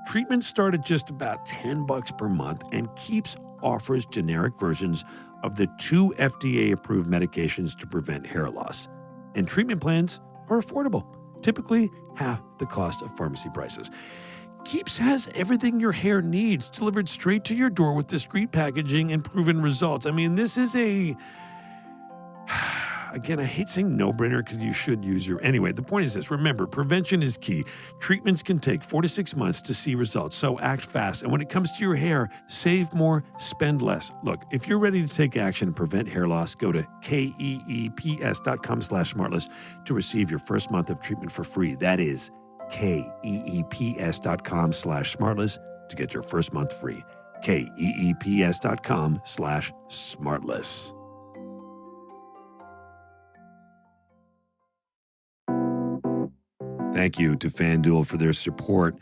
Treatments start at just about $10 per month, and Keeps offers generic versions of the 2 FDA-approved medications to prevent hair loss. And treatment plans are affordable, typically half the cost of pharmacy prices. Keeps has everything your hair needs delivered straight to your door with discreet packaging and proven results. I mean, this is a again, I hate saying no-brainer because you should use your... Anyway, the point is this. Remember, prevention is key. Treatments can take 4 to 6 months to see results, so act fast. And when it comes to your hair, save more, spend less. Look, if you're ready to take action and prevent hair loss, go to keeps.com/smartless to receive your first month of treatment for free. That is keeps.com/smartless to get your first month free. keeps.com/smartless. Thank you to FanDuel for their support.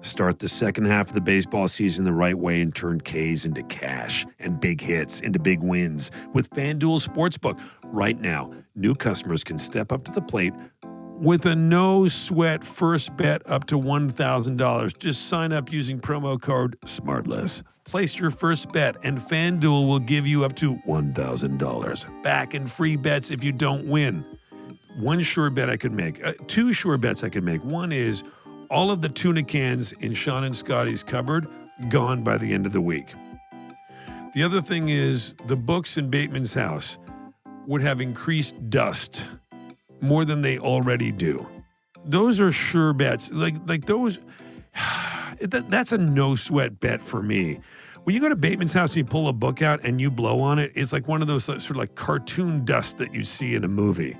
Start the second half of the baseball season the right way and turn Ks into cash and big hits into big wins with FanDuel Sportsbook. Right now, new customers can step up to the plate with a no-sweat first bet up to $1,000. Just sign up using promo code SmartLess. Place your first bet, and FanDuel will give you up to $1,000 back in free bets if you don't win. One sure bet I could make. Two sure bets I could make. One is all of the tuna cans in Sean and Scotty's cupboard gone by the end of the week. The other thing is the books in Bateman's house would have increased dust more than they already do. Those are sure bets. Like those, that's a no sweat bet for me. When you go to Bateman's house and you pull a book out and you blow on it, it's like one of those sort of like cartoon dust that you see in a movie.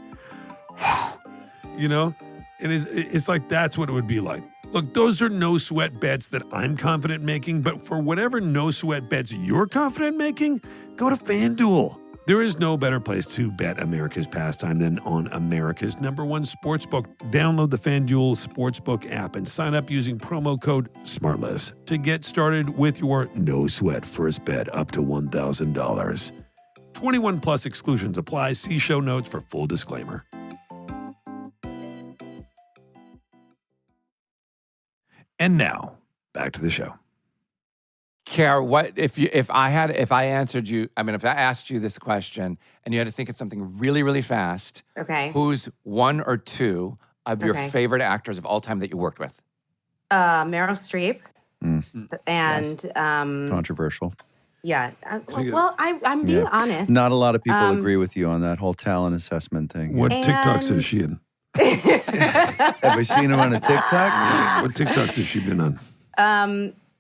You know? And it's like that's what it would be like. Look, those are no sweat bets that I'm confident making, but for whatever no sweat bets you're confident making, go to FanDuel. There is no better place to bet America's pastime than on America's #1 sportsbook. Download the FanDuel Sportsbook app and sign up using promo code SmartLess to get started with your no-sweat first bet up to $1,000. 21 plus exclusions apply. See show notes for full disclaimer. And now, back to the show. Kara, what if I asked you this question and you had to think of something really, really fast? Okay. Who's one or two of your favorite actors of all time that you worked with? Meryl Streep. And Controversial. yeah. I'm being honest. Not a lot of people agree with you on that whole talent assessment thing. What TikToks is she in? Have we seen her on a TikTok? What TikToks has she been on?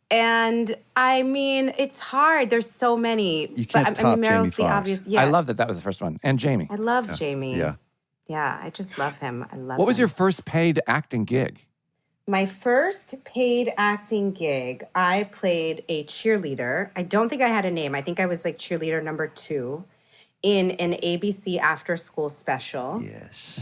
And I mean, it's hard. There's so many. You can't but, top Meryl's Jamie the Foxx. obvious. Yeah. I love that was the first one. And Jamie. I love Jamie. Yeah. Yeah, I just love him. I love What was him. your first paid acting gig? My first paid acting gig, I played a cheerleader. I don't think I had a name. I think I was like cheerleader number 2 in an ABC after school special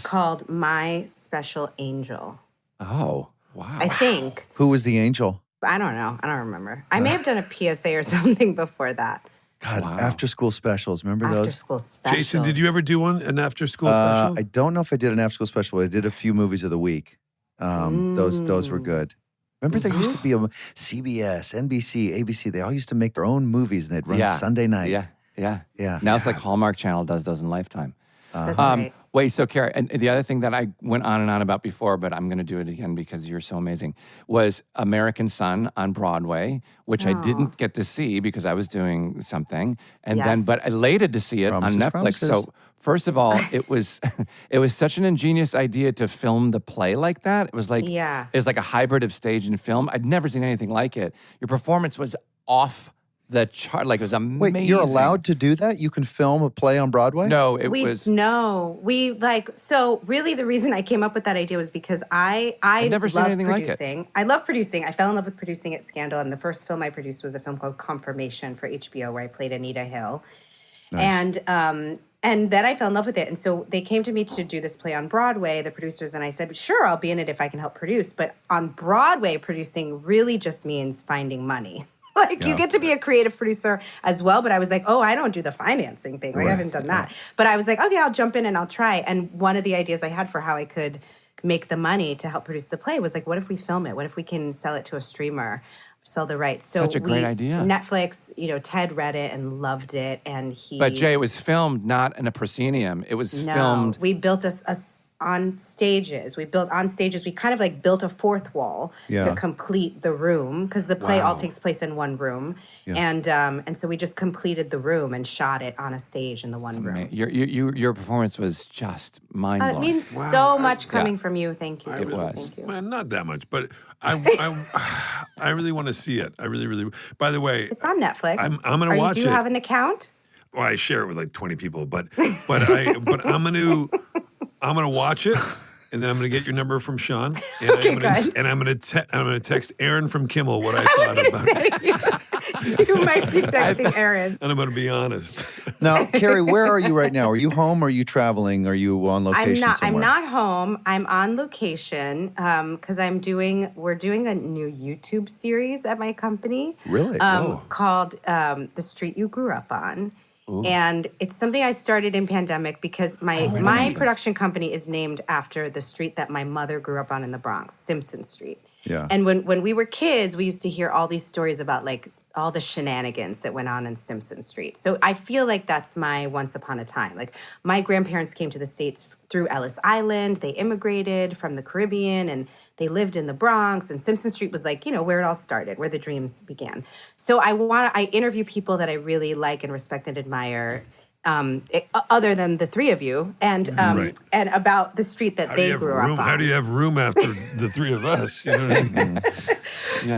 called My Special Angel. Oh, wow. I think. Who was the angel? I don't know. I don't remember. I may have done a PSA or something before that. God, after school specials. Remember those? After school special. Jason, did you ever do an after school special? I don't know if I did an after school special. I did a few movies of the week. Those were good. Remember there used to be a CBS, NBC, ABC. They all used to make their own movies and they'd run Sunday night. Yeah. Yeah. Now it's like Hallmark Channel does those in Lifetime. That's right. Wait, so Kara, and the other thing that I went on and on about before, but I'm going to do it again because you're so amazing, was American Son on Broadway, which I didn't get to see because I was doing something, and then but elated to see it Promises, on Netflix. promises. So first of all, it was such an ingenious idea to film the play like that. It was like it was like a hybrid of stage and film. I'd never seen anything like it. Your performance was off the chart, like it was amazing. Wait, you're allowed to do that? You can film a play on Broadway? No, So really the reason I came up with that idea was because I never seen love anything producing. like it. I love producing. I fell in love with producing at Scandal, and the first film I produced was a film called Confirmation for HBO where I played Anita Hill. Nice. And then I fell in love with it. And so they came to me to do this play on Broadway, the producers, and I said, sure, I'll be in it if I can help produce. But on Broadway, producing really just means finding money. You get to be a creative producer as well. But I was like, I don't do the financing thing. I haven't done that. But I was like, okay, I'll jump in and I'll try. And one of the ideas I had for how I could make the money to help produce the play was like, what if we film it? What if we can sell it to a streamer, sell the rights? So such a great idea. Netflix, Ted read it and loved it. And But Jay, it was filmed not in a proscenium. It was filmed. We built a on stages. We built on stages. We kind of like built a fourth wall to complete the room because the play all takes place in one room. Yeah. And so we just completed the room and shot it on a stage in the one room. Your performance was just mind-blowing. It means so much coming from you. Thank you. It was. Thank you. Well, not that much, but I really want to see it. I really, really. By the way, it's on Netflix. I'm going to watch it. Do you have an account? Well, I share it with like 20 people, but I'm gonna watch it, and then I'm gonna get your number from Sean, and I'm gonna text Aaron from Kimmel what I thought about it. You might be texting Aaron, and I'm gonna be honest. Now, Kerry, where are you right now? Are you home? Or are you traveling? Are you on location somewhere? I'm not home. I'm on location because we're doing a new YouTube series at my company. Really? Called The Street You Grew Up On. Ooh. And it's something I started in pandemic because my production company is named after the street that my mother grew up on in the Bronx, Simpson Street. Yeah. And when we were kids, we used to hear all these stories about like all the shenanigans that went on in Simpson Street. So I feel like that's my once upon a time. Like my grandparents came to the States through Ellis Island. They immigrated from the Caribbean and they lived in the Bronx, and Simpson Street was like, where it all started, where the dreams began. So I interview people that I really like and respect and admire, other than the three of you, and about the street that they grew up on. How do you have room after the three of us? You know what I mean?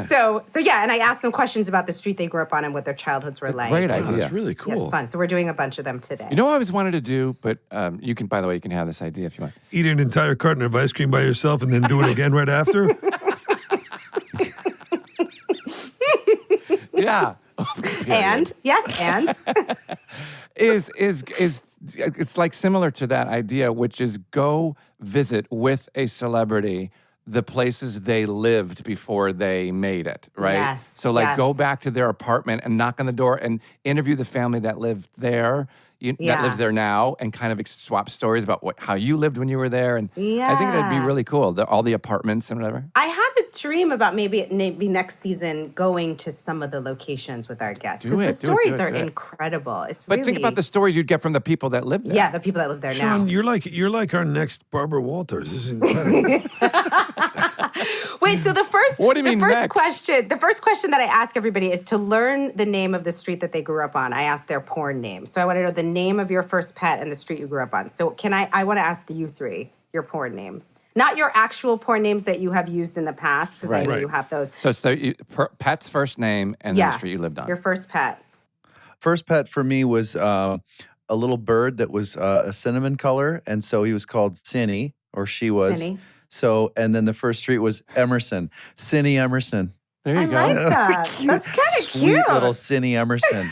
So and I asked them questions about the street they grew up on and what their childhoods were like. Great idea. That's really cool. Yeah, it's fun. So we're doing a bunch of them today. You know what I always wanted to do, but you can have this idea if you want. Eat an entire carton of ice cream by yourself and then do it again right after? Yeah. And is it's like similar to that idea, which is go visit with a celebrity the places they lived before they made it, right? Yes. So go back to their apartment and knock on the door and interview the family that lived there, that lives there now, and kind of swap stories about how you lived when you were there. And I think that'd be really cool. All the apartments and whatever. I have a dream about maybe next season going to some of the locations with our guests because the stories are incredible. But think about the stories you'd get from the people that live there. Yeah, the people that live there Sean, now. you're like our next Barbara Walters. This is incredible. Wait, so the first next? question that I ask everybody is to learn the name of the street that they grew up on. I ask their porn name. So I want to know the name of your first pet and the street you grew up on. So I want to ask you three your porn names. Not your actual porn names that you have used in the past, because I know you have those. So it's the pet's first name and then the street you lived on. Your first pet. First pet for me was a little bird that was a cinnamon color, and so he was called Cinny, or she was. Cinny. So, and then the first street was Emerson. Cinny Emerson. There you go. I like that. That's kind of cute. Sweet little Cinny Emerson.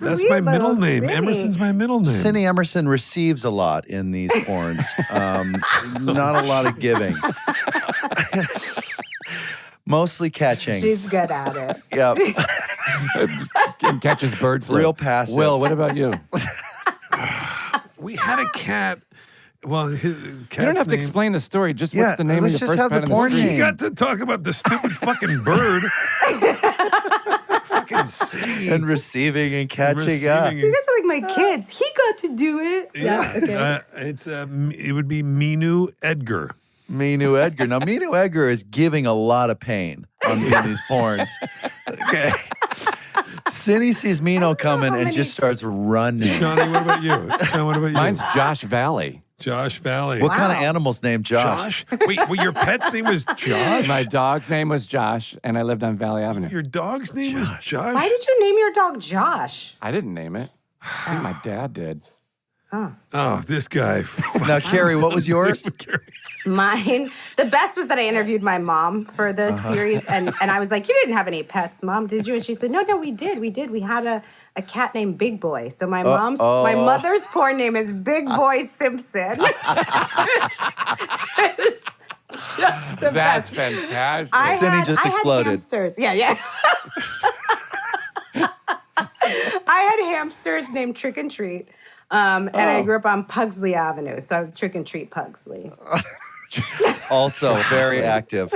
That's my middle name. Cinny. Emerson's my middle name. Cinny Emerson receives a lot in these porns. Not a lot of giving. Mostly catching. She's good at it. Yep. And catches bird flu. Real passive. Will, what about you? We had a cat. Well, his cat's You don't have to name- explain the story. Just what's the name of let's your just first have pet the in the porn street? name. You got to talk about the stupid fucking bird. Fucking city. And receiving and catching. Receiving Yeah. and- You guys are like my kids. He got to do it. Yeah. Okay. It would be Minu Edgar. Minu Edgar. Now, Minu Edgar is giving a lot of pain on these porns. Okay. Cindy sees Mino coming and just starts running. Johnny, what about you? Sean, what about you? Mine's Josh Valley. Josh Valley. What kind of animal's named Josh? Wait, your pet's name was Josh? My dog's name was Josh, and I lived on Valley Avenue. Your dog's name was Josh? Why did you name your dog Josh? I didn't name it. I think my dad did. Oh, this guy. Now, Kerry, what was yours? Mine, the best was that I interviewed my mom for the series, and I was like, "You didn't have any pets, Mom, did you?" And she said, "No, we did. We had a cat named Big Boy." So my my mother's porn name is Big Boy Simpson. That's fantastic. Cindy just exploded. I had hamsters. Yeah. I had hamsters named Trick and Treat. And I grew up on Pugsley Avenue, so I'm Trick and Treat Pugsley. Also very active.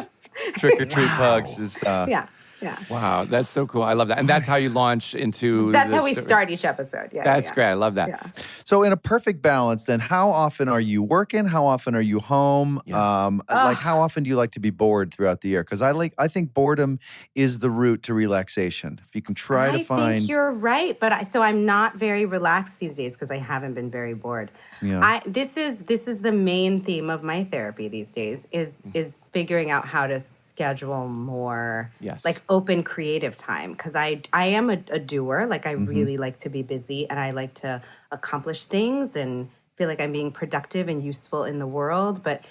Trick or treat pugs is. Yeah. Yeah. Wow, that's so cool. I love that. And that's how you launch into That's the how we story. start each episode. Yeah. That's yeah. great. I love that. Yeah. So in a perfect balance, then how often are you working? How often are you home? Yeah. Like how often do you like to be bored throughout the year? Because I think boredom is the route to relaxation. If you can try to find. I think you're right, but so I'm not very relaxed these days because I haven't been very bored. Yeah. This is the main theme of my therapy these days is figuring out how to schedule more like open creative time, because I am a doer. Like I really like to be busy and I like to accomplish things and feel like I'm being productive and useful in the world, but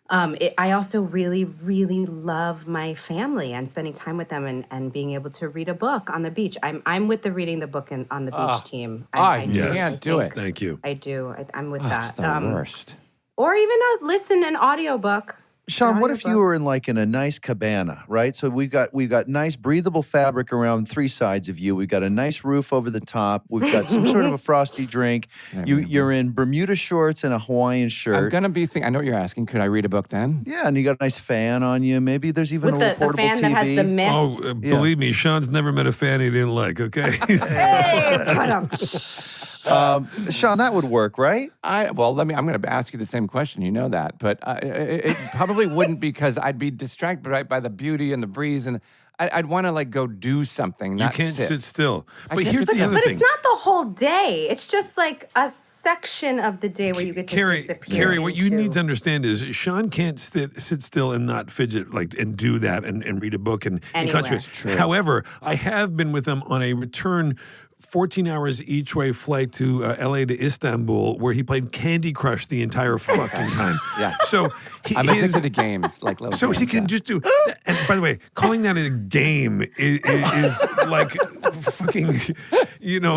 I also really, really love my family and spending time with them and being able to read a book on the beach. I'm with the reading the book on the beach team. I do. can't do it. Thank you. I do. I'm with That's that. the worst. Or even listen an audiobook. Sean, what if you were in like in a nice cabana, right? So we've got nice breathable fabric around three sides of you. We've got a nice roof over the top. We've got some sort of a frosty drink. You're in Bermuda shorts and a Hawaiian shirt. I'm gonna be thinking. I know what you're asking. Could I read a book then? Yeah, and you got a nice fan on you. Maybe there's even with a little the portable fan TV. that has the mist. Oh, believe me, Sean's never met a fan he didn't like, okay? Hey, Sean, that would work, right? I'm going to ask you the same question. You know that, but it probably wouldn't, because I'd be distracted by the beauty and the breeze, and I'd want to like go do something. You Not can't sit still. I But can't here's sit the other But thing. it's not the whole day. It's just like a section of the day where you get to disappear. Carrie, what you into- need to understand is Sean can't sit still and not fidget and do that and read a book and Anywhere. concentrate. However, I have been with him on a return 14 hours each way flight to LA to Istanbul, where he played Candy Crush the entire fucking time. Yeah. So I'm addicted to games, like little So games, he can just do. And by the way, calling that a game is like fucking,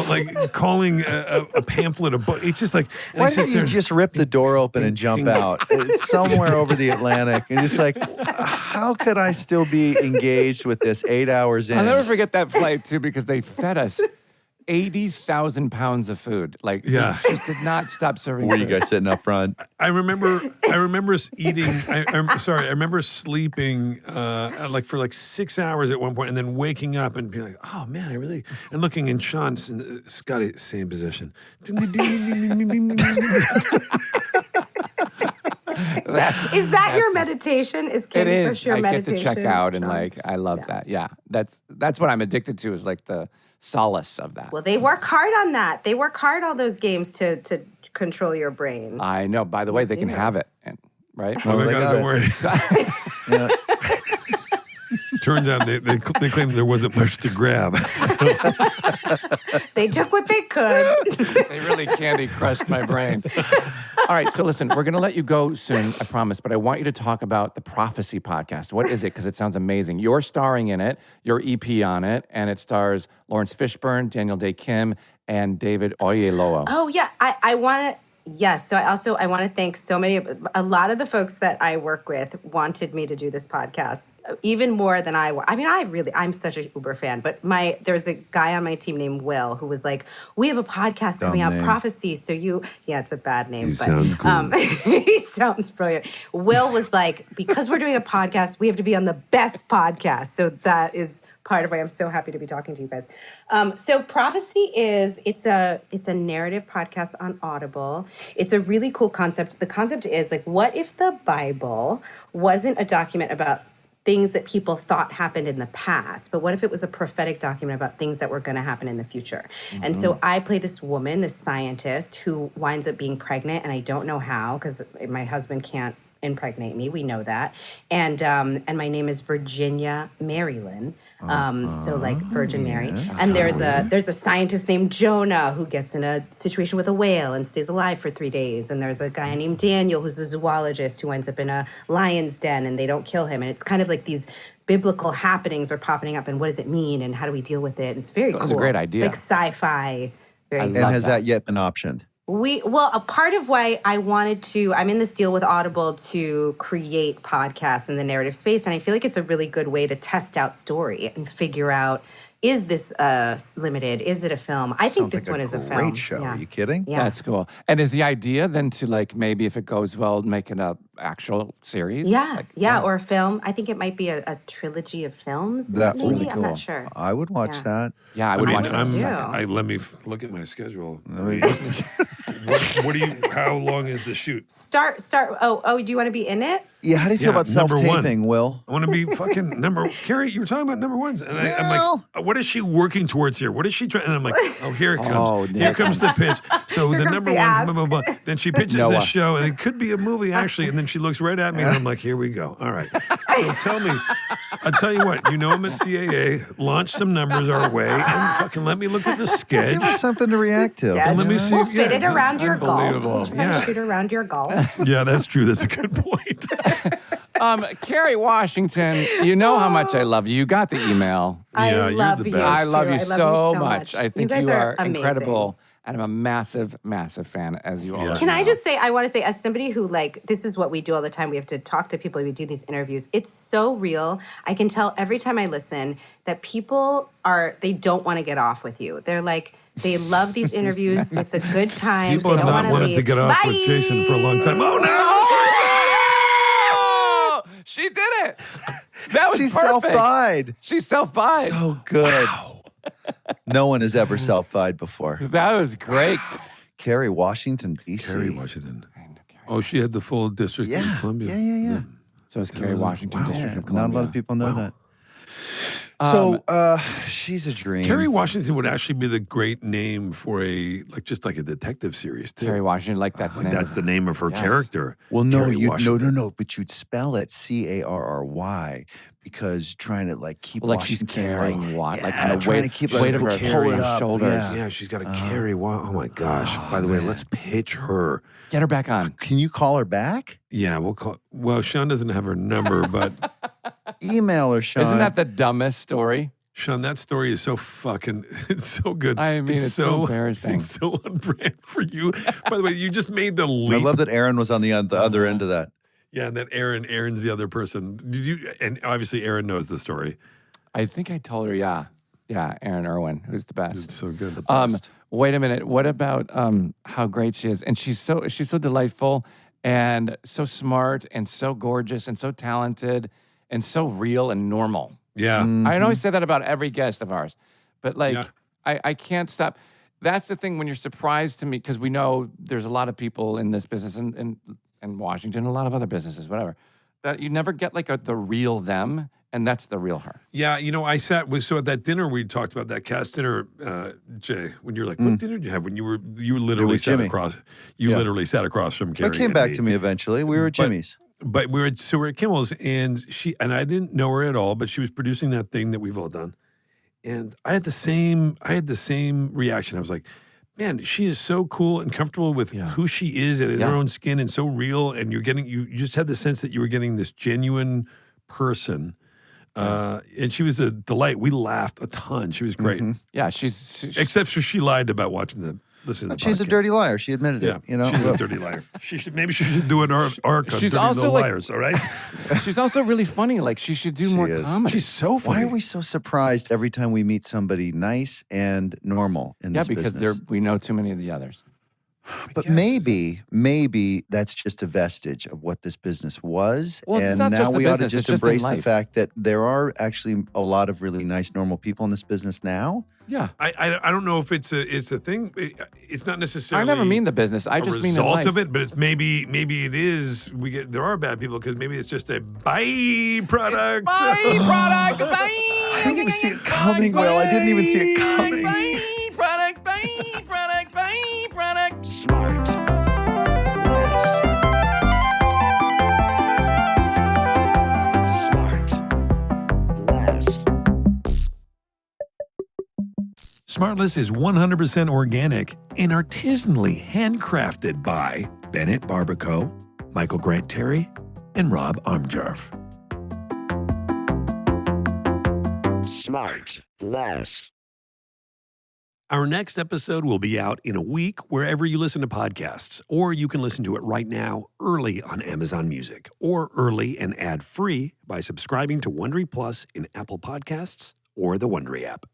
like calling a pamphlet a book. It's just like. Why don't you just rip the door open and jump out? It's somewhere over the Atlantic. And just like, how could I still be engaged with this 8 hours in? I'll never forget that flight too, because they fed us 80,000 pounds of food. Like, Yeah. they just did not stop serving Were you food. guys sitting up front? I remember eating. I remember sleeping for like 6 hours at one point, and then waking up and being like, "Oh man, and looking in Sean's and Scotty, same position." Is that your meditation? Is It Candy Crush is. your I meditation? get to check out, and Sean? like, I love that. Yeah, that's what I'm addicted to, is like the solace of that. Well, they work hard on that. They work hard all those games to control your brain. I know. By the way, they can do. have it, right? Oh my they God, got don't it. worry. Yeah. Turns out they claimed there wasn't much to grab. They took what they could. They really Candy crushed my brain. All right, so listen, we're going to let you go soon, I promise, but I want you to talk about the Prophecy podcast. What is it? Because it sounds amazing. You're starring in it, your EP on it, and it stars Lawrence Fishburne, Daniel Day Kim, and David Oyelowo. Oh yeah, I want to. Yes, so I want to thank a lot of the folks that I work with wanted me to do this podcast even more than I. I mean, I'm such a Uber fan, but there's a guy on my team named Will who was like, "We have a podcast coming out, name. Prophecy." So it's a bad name, but sounds cool. he sounds brilliant. Will was like, because we're doing a podcast, we have to be on the best podcast. So that is part of why I'm so happy to be talking to you guys. So Prophecy it's a narrative podcast on Audible. It's a really cool concept. The concept is like, what if the Bible wasn't a document about things that people thought happened in the past, but what if it was a prophetic document about things that were going to happen in the future? Mm-hmm. And so I play this woman, this scientist, who winds up being pregnant, and I don't know how, because my husband can't impregnate me. We know that. And my name is Virginia Marilyn. So like Virgin Mary. And there's a scientist named Jonah who gets in a situation with a whale and stays alive for 3 days. And there's a guy named Daniel who's a zoologist who ends up in a lion's den and they don't kill him. And it's kind of like these biblical happenings are popping up, and what does it mean and how do we deal with it? And it's very cool. It's a great idea. It's like sci-fi. Very And cool. has that yet been optioned? A part of why I'm in this deal with Audible to create podcasts in the narrative space, and I feel like it's a really good way to test out story and figure out, is this limited? Is it a film? I think this one is a film. Great show. Yeah. Are you kidding? Yeah. That's cool. And is the idea then to like maybe if it goes well, make it a actual series? Yeah, or a film. I think it might be a trilogy of films. That's maybe really I'm cool. not sure. I would watch that. Yeah, I would watch that. Let me look at my schedule. How long is the shoot? Start. Oh, do you want to be in it? Yeah, how do you feel about number one. self-taping, Will? I want to be fucking number. Carrie, you were talking about number ones, and I'm like, what is she working towards here? What is she trying? And I'm like, oh, here it comes. Here comes the pitch. So the number the one, ask. blah, blah, blah. Then she pitches this show, and it could be a movie actually. And then she looks right at me, and I'm like, here we go. All right. So tell me, I'll tell you what. You know I'm at CAA. Launch some numbers our way, and fucking let me look at the sketch. Give us something to react to. And let me see We'll if fit it around your golf. Unbelievable. We'll try to shoot around your golf. Yeah, that's true. That's a good point. Kerry Washington, you know how much I love you. You got the email. I Yeah, you're love the you. best. I love too. you so much. I think you guys you are amazing. incredible. And I'm a massive, massive fan, as you all Can I just say, I want to say, as somebody who, like, this is what we do all the time. We have to talk to people. We do these interviews. It's so real. I can tell every time I listen that people they don't want to get off with you. They're like, they love these interviews. It's a good time. People they have don't not want wanted leave. to get off Bye. with Jason for a long time. Oh, no! She did it. That was She perfect. self-buyed. She self-buyed. So good. No one has ever self-buyed before. That was great. Kerry Washington, D.C. Kerry Washington. Oh, she had the full District of Columbia. Yeah. So is Kerry Washington, Wow. District Yeah, of not Columbia. a lot of people know that. Um, So she's a dream. Kerry Washington would actually be the great name for just like a detective series too. Kerry Washington, like that's the name. That's the name of her Yes. character. Well, no, Kerry Washington. no, but you'd spell it Carry because trying to like keep Like she's Washington, carrying like, like yeah, on the trying weight, to keep weight of her pull it up, shoulders. yeah. Yeah, she's got to carry. Oh my gosh! By the way, let's pitch her. Get her back on. Can you call her back? Yeah, we'll call. Well, Sean doesn't have her number, but Email her, Sean. Isn't that the dumbest story? Sean, that story is so fucking. It's so good. I mean, it's so embarrassing. It's so on brand for you. By the way, you just made the I leap. love that Aaron was on the other end of that. Yeah, and that Aaron's the other person. Did you? And obviously, Aaron knows the story. I think I told her, yeah, Aaron Irwin, who's the best. It's so good. Wait a minute. What about how great she is? And she's so delightful and so smart and so gorgeous and so talented and so real and normal. Yeah. I always say that about every guest of ours, but like Yeah. I can't stop. That's the thing when you're surprised to me because we know there's a lot of people in this business and Washington, a lot of other businesses, whatever, that you never get like the real them, and that's the real her. Yeah, I sat with at that dinner we talked about that cast dinner, Jay. When you're like, what dinner did you have? When you literally with sat Jimmy. across. You literally sat across from Carrie. It came back to me eventually. We were at Jimmy's. But we're at Kimmel's, and I didn't know her at all, but she was producing that thing that we've all done, and I had the same reaction. I was like, man, she is so cool and comfortable with who she is and in her own skin, and so real. And you just had the sense that you were getting this genuine person. And she was a delight. We laughed a ton. She was great. Yeah, Except for she lied about listening to the She's a podcast. dirty liar. She admitted Yeah, it. she's a dirty liar. Maybe she should do an arc on She's Dirty also Little like- Liars, all right? she's also really funny. Like she should do more is. comedy. She's so funny. Why are we so surprised every time we meet somebody nice and normal in this because business? we know too many of the others. But maybe that's just a vestige of what this business was. Well, it's and not now just the we ought to business, just it's just in embrace the life. fact that there are actually a lot of really nice, normal people in this business now. Yeah, I don't know if it's a thing. It's not necessarily. I never mean the business. I a just mean in result life. of it, but it's maybe it is. There are bad people because maybe it's just a byproduct. Byproduct. I didn't even see it coming, Will. I didn't even see it coming. Byproduct. SmartLess is 100% organic and artisanally handcrafted by Bennett Barbaco, Michael Grant Terry, and Rob Armjarf. SmartLess. Our next episode will be out in a week wherever you listen to podcasts, or you can listen to it right now early on Amazon Music, or early and ad-free by subscribing to Wondery Plus in Apple Podcasts or the Wondery app.